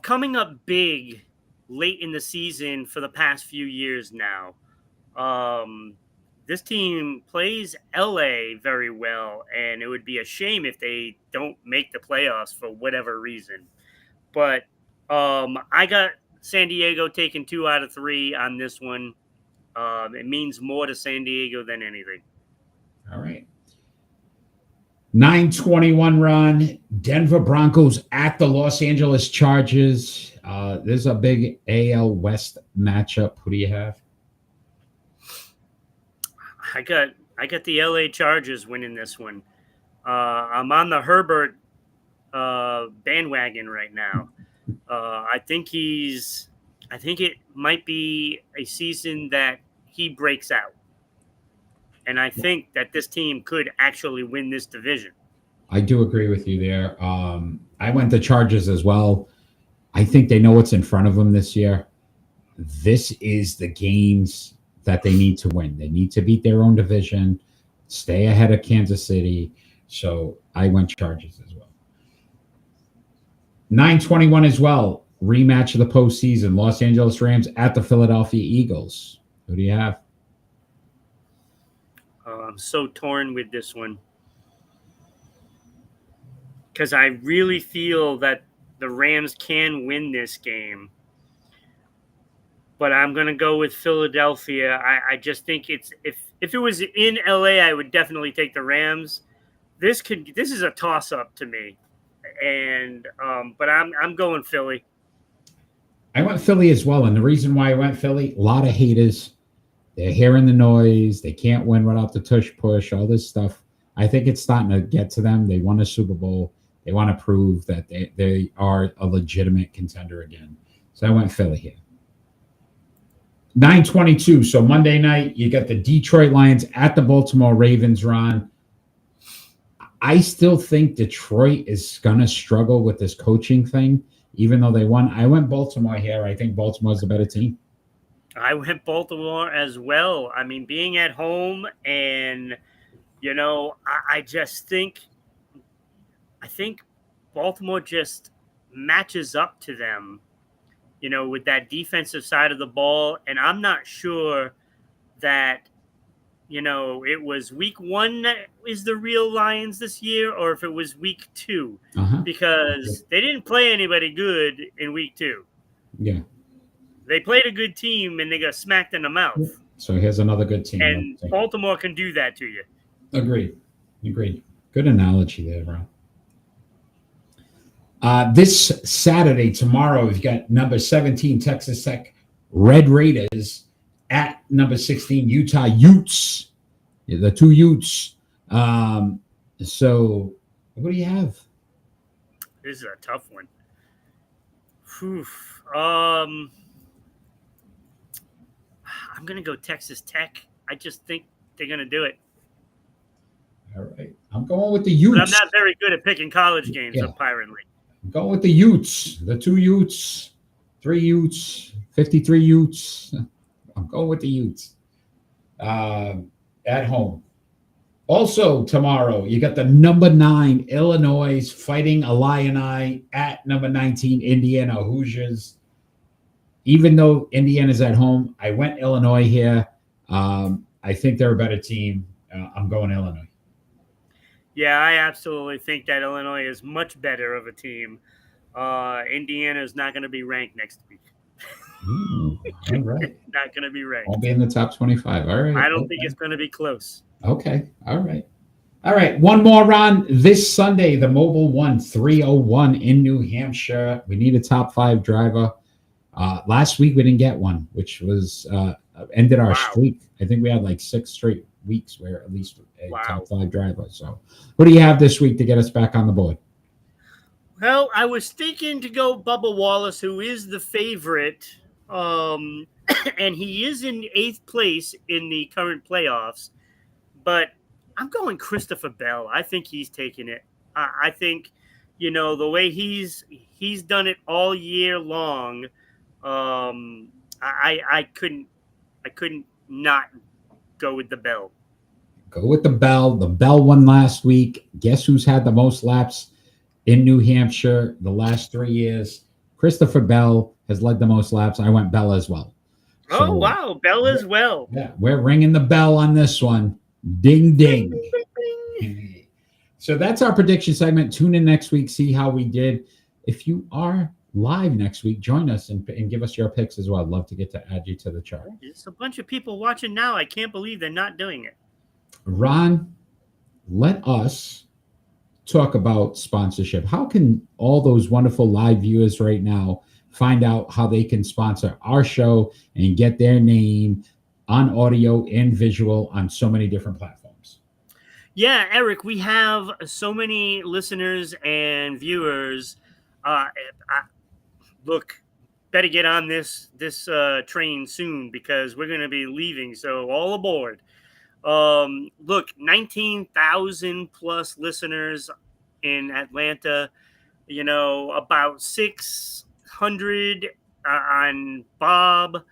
coming up big late in the season for the past few years now. This team plays LA very well, and it would be a shame if they don't make the playoffs for whatever reason. But I got San Diego taking 2 out of 3 on this one. It means more to San Diego than anything. All right. 921, Ron. Denver Broncos at the Los Angeles Chargers. There's a big AL West matchup. Who do you have? I got the LA Chargers winning this one. I'm on the Herbert bandwagon right now. I think it might be a season that he breaks out. And I think that this team could actually win this division. I do agree with you there. I went the Chargers as well. I think they know what's in front of them this year. This is the games that they need to win. They need to beat their own division, stay ahead of Kansas City. So I went Chargers as well. 921 as well. Rematch of the postseason. Los Angeles Rams at the Philadelphia Eagles. Who do you have? I'm so torn with this one because I really feel that the Rams can win this game. But I'm going to go with Philadelphia. I just think it's if it was in LA, I would definitely take the Rams. This is a toss-up to me. And but I'm going Philly. I went Philly as well. And the reason why I went Philly, a lot of haters. They're hearing the noise. They can't win without the tush-push, all this stuff. I think it's starting to get to them. They won a Super Bowl. They want to prove that they are a legitimate contender again. So I went Philly here. 922. So Monday night, you got the Detroit Lions at the Baltimore Ravens, Ron. I still think Detroit is going to struggle with this coaching thing, even though they won. I went Baltimore here. I think Baltimore's the better team. I went Baltimore as well. I mean, being at home and, I just think Baltimore just matches up to them, with that defensive side of the ball. And I'm not sure that, it was week 1 that is the real Lions this year or if it was week 2 because they didn't play anybody good in week 2. Yeah. They played a good team and they got smacked in the mouth. So here's another good team. And Baltimore can do that to you. Agreed. Good analogy there, bro. This Saturday, tomorrow, we've got number 17, Texas Tech Red Raiders at number 16, Utah Utes. Yeah, the 2 Utes. So what do you have? This is a tough one. I'm going to go Texas Tech. I just think they're going to do it. All right. I'm going with the Utes. But I'm not very good at picking college games, apparently. I'm going with the Utes. The 2 Utes. 3 Utes. 53 Utes. I'm going with the Utes. At home. Also tomorrow, you got the number 9 Illinois fighting Illini at number 19 Indiana Hoosiers. even though Indiana's at home, I went Illinois here. I think they're a better team. I'm going Illinois. Yeah, I absolutely think that Illinois is much better of a team. Indiana is not going to be ranked next week. Ooh, all right. Not going to be ranked. Won't be in the top 25. All right. I don't think it's going to be close. Okay. All right. All right. One more, Ron. This Sunday, the Mobile One 301 in New Hampshire. We need a top 5 driver. Last week, we didn't get one, which was ended our streak. I think we had like 6 straight weeks where at least a top 5 driver. So what do you have this week to get us back on the board? Well, I was thinking to go Bubba Wallace, who is the favorite. And he is in 8th place in the current playoffs. But I'm going Christopher Bell. I think he's taking it. I think, the way he's done it all year long. I couldn't not go with the Bell. Go with the Bell. The Bell won last week. Guess who's had the most laps in New Hampshire the last 3 years? Christopher Bell has led the most laps. I went Bell as well. So, wow, Bell as well. Yeah, we're ringing the bell on this one. Ding, ding. Ding, ding, ding. So that's our prediction segment. Tune in next week, see how we did. If you are live next week, join us and give us your picks as well. I'd love to get to add you to the chart. There's a bunch of people watching now. I can't believe they're not doing it. Ron, let us talk about sponsorship. How can all those wonderful live viewers right now find out how they can sponsor our show and get their name on audio and visual on so many different platforms? Yeah, Eric, we have so many listeners and viewers. Look, better get on this train soon because we're going to be leaving. So all aboard. Look, 19,000 plus listeners in Atlanta, about 600 on Bob,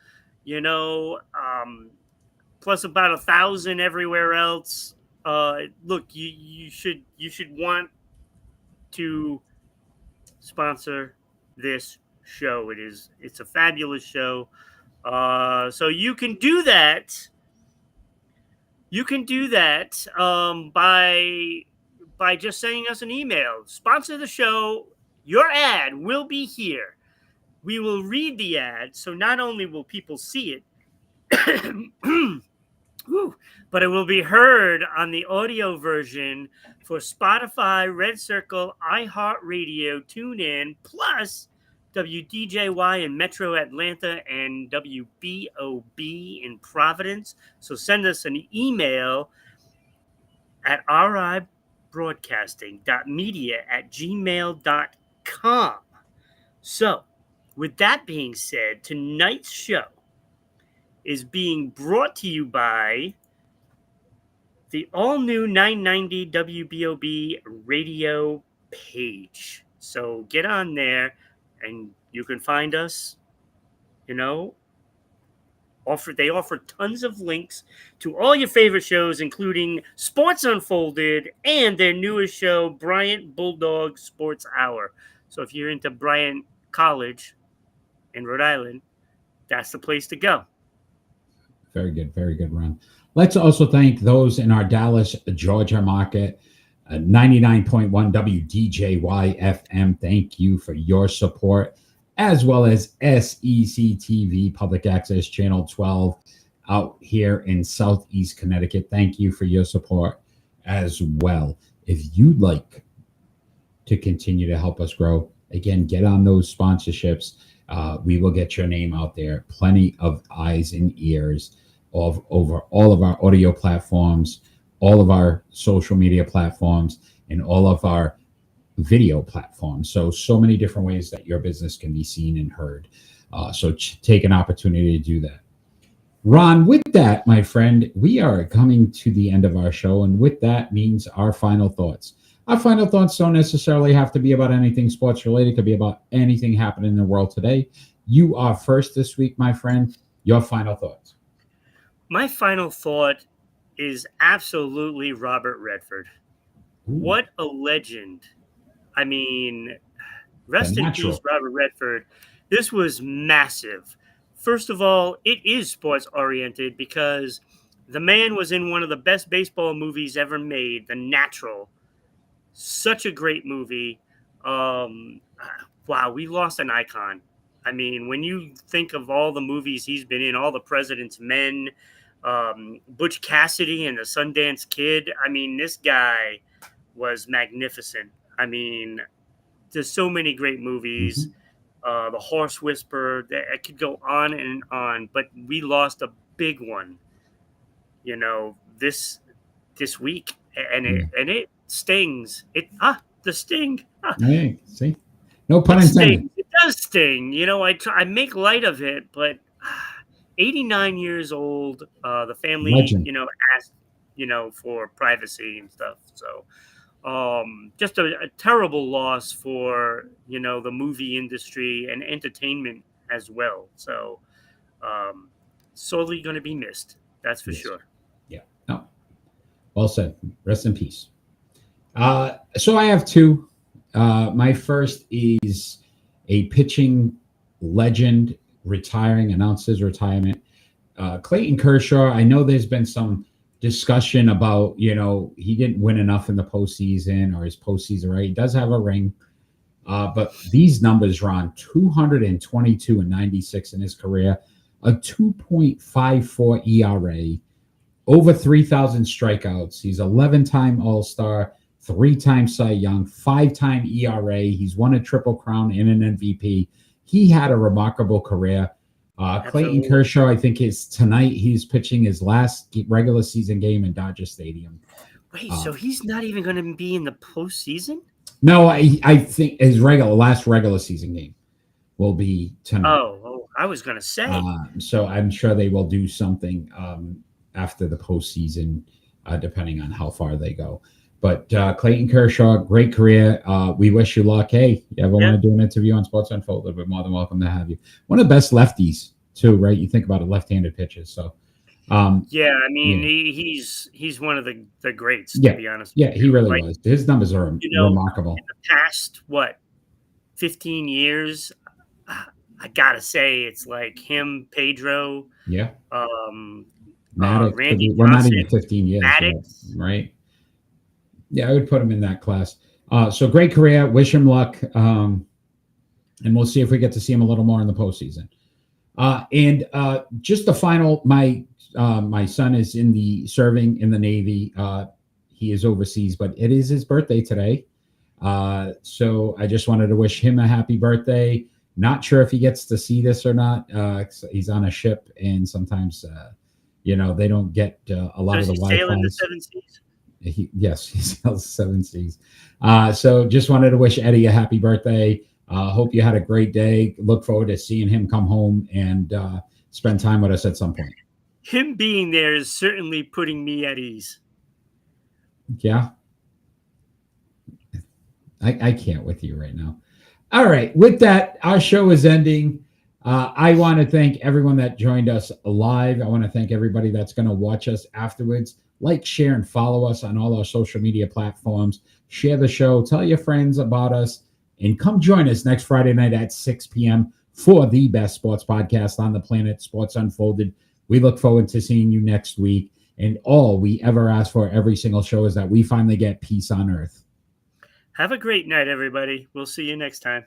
plus about 1,000 everywhere else. Look, you should want to sponsor this show. It's a fabulous show. So you can do that. You can do that by just sending us an email. Sponsor the show. Your ad will be here. We will read the ad, so not only will people see it, but it will be heard on the audio version for Spotify, Red Circle, iHeartRadio, TuneIn, plus WDJY in Metro Atlanta and WBOB in Providence. So send us an email at ribroadcasting.media@gmail.com. So, with that being said, tonight's show is being brought to you by the all-new 990 WBOB radio page. So get on there and you can find us, They offer tons of links to all your favorite shows, including Sports Unfolded and their newest show, Bryant Bulldog Sports Hour. So if you're into Bryant College in Rhode Island, that's the place to go. Very good, Ron. Let's also thank those in our Dallas, Georgia market, 99.1 WDJY FM. Thank you for your support, as well as SEC TV, Public Access Channel 12, out here in Southeast Connecticut. Thank you for your support as well. If you'd like to continue to help us grow, again, get on those sponsorships. We will get your name out there. Plenty of eyes and ears over all of our audio platforms, all of our social media platforms, and all of our video platforms. So many different ways that your business can be seen and heard. So take an opportunity to do that. Ron, with that, my friend, we are coming to the end of our show. And with that means our final thoughts. Our final thoughts don't necessarily have to be about anything sports related. It could be about anything happening in the world today. You are first this week, my friend. Your final thoughts. My final thought is absolutely Robert Redford. Ooh. What a legend. I mean, rest in peace, Robert Redford. This was massive. first of all, it is sports oriented because the man was in one of the best baseball movies ever made, The Natural. Such a great movie. Wow, we lost an icon. I mean, when you think of all the movies he's been in, all the President's Men, Butch Cassidy and the Sundance Kid, I mean, this guy was magnificent. I mean, there's so many great movies. The Horse Whisperer, I could go on and on, but we lost a big one, you know, this week, and it stings. The sting. Hey, see, no pun intended. It does sting. You know, I make light of it, but 89 years old. The family, Legend. you know, asked, you know, for privacy and stuff. So, just a terrible loss for, you know, the movie industry and entertainment as well. So, sorely going to be missed. That's for sure. Yeah. No. Well said. Rest in peace. So I have two. My first is a pitching legend retiring, announced his retirement. Clayton Kershaw. I know there's been some discussion about, you know, he didn't win enough in the postseason or his postseason, right? He does have a ring. But these numbers are on 222 and 96 in his career, a 2.54 ERA, over 3,000 strikeouts. He's 11-time All-Star, 3-time Cy Young, 5-time ERA. He's won a Triple Crown and an MVP. He had a remarkable career. Clayton Kershaw, I think tonight he's pitching his last regular season game in Dodger Stadium. Wait, so he's not even going to be in the postseason? No, I think his last regular season game will be tonight. Oh, I was going to say. So I'm sure they will do something after the postseason, depending on how far they go. But Clayton Kershaw, great career. We wish you luck. Hey, you ever want to do an interview on Sports Unfolded, we're more than welcome to have you. One of the best lefties, too, right? You think about it, left-handed pitches. So, yeah, I mean, he's one of the greats, to be honest. Yeah, he really was. His numbers are remarkable. In the past, 15 years, I got to say, it's like him, Pedro. Yeah. Randy we're not Johnson, even 15 years, Maddox. right? Yeah, I would put him in that class. So great career. Wish him luck. And we'll see if we get to see him a little more in the postseason. And just the final, my son is serving in the Navy. He is overseas, but it is his birthday today. So I just wanted to wish him a happy birthday. Not sure if he gets to see this or not. He's on a ship, and sometimes, they don't get a lot of the Wi-Fi. Sailing the 7 seas? Yes, he sails 7 seas. So just wanted to wish Eddie a happy birthday. Hope you had a great day. Look forward to seeing him come home and spend time with us at some point. Him being there is certainly putting me at ease. Yeah. I can't with you right now. All right. With that, our show is ending. I want to thank everyone that joined us live. I want to thank everybody that's going to watch us afterwards. Like, share, and follow us on all our social media platforms. Share the show. Tell your friends about us. And come join us next Friday night at 6 p.m. for the best sports podcast on the planet, Sports Unfolded. We look forward to seeing you next week. And all we ever ask for every single show is that we finally get peace on earth. Have a great night, everybody. We'll see you next time.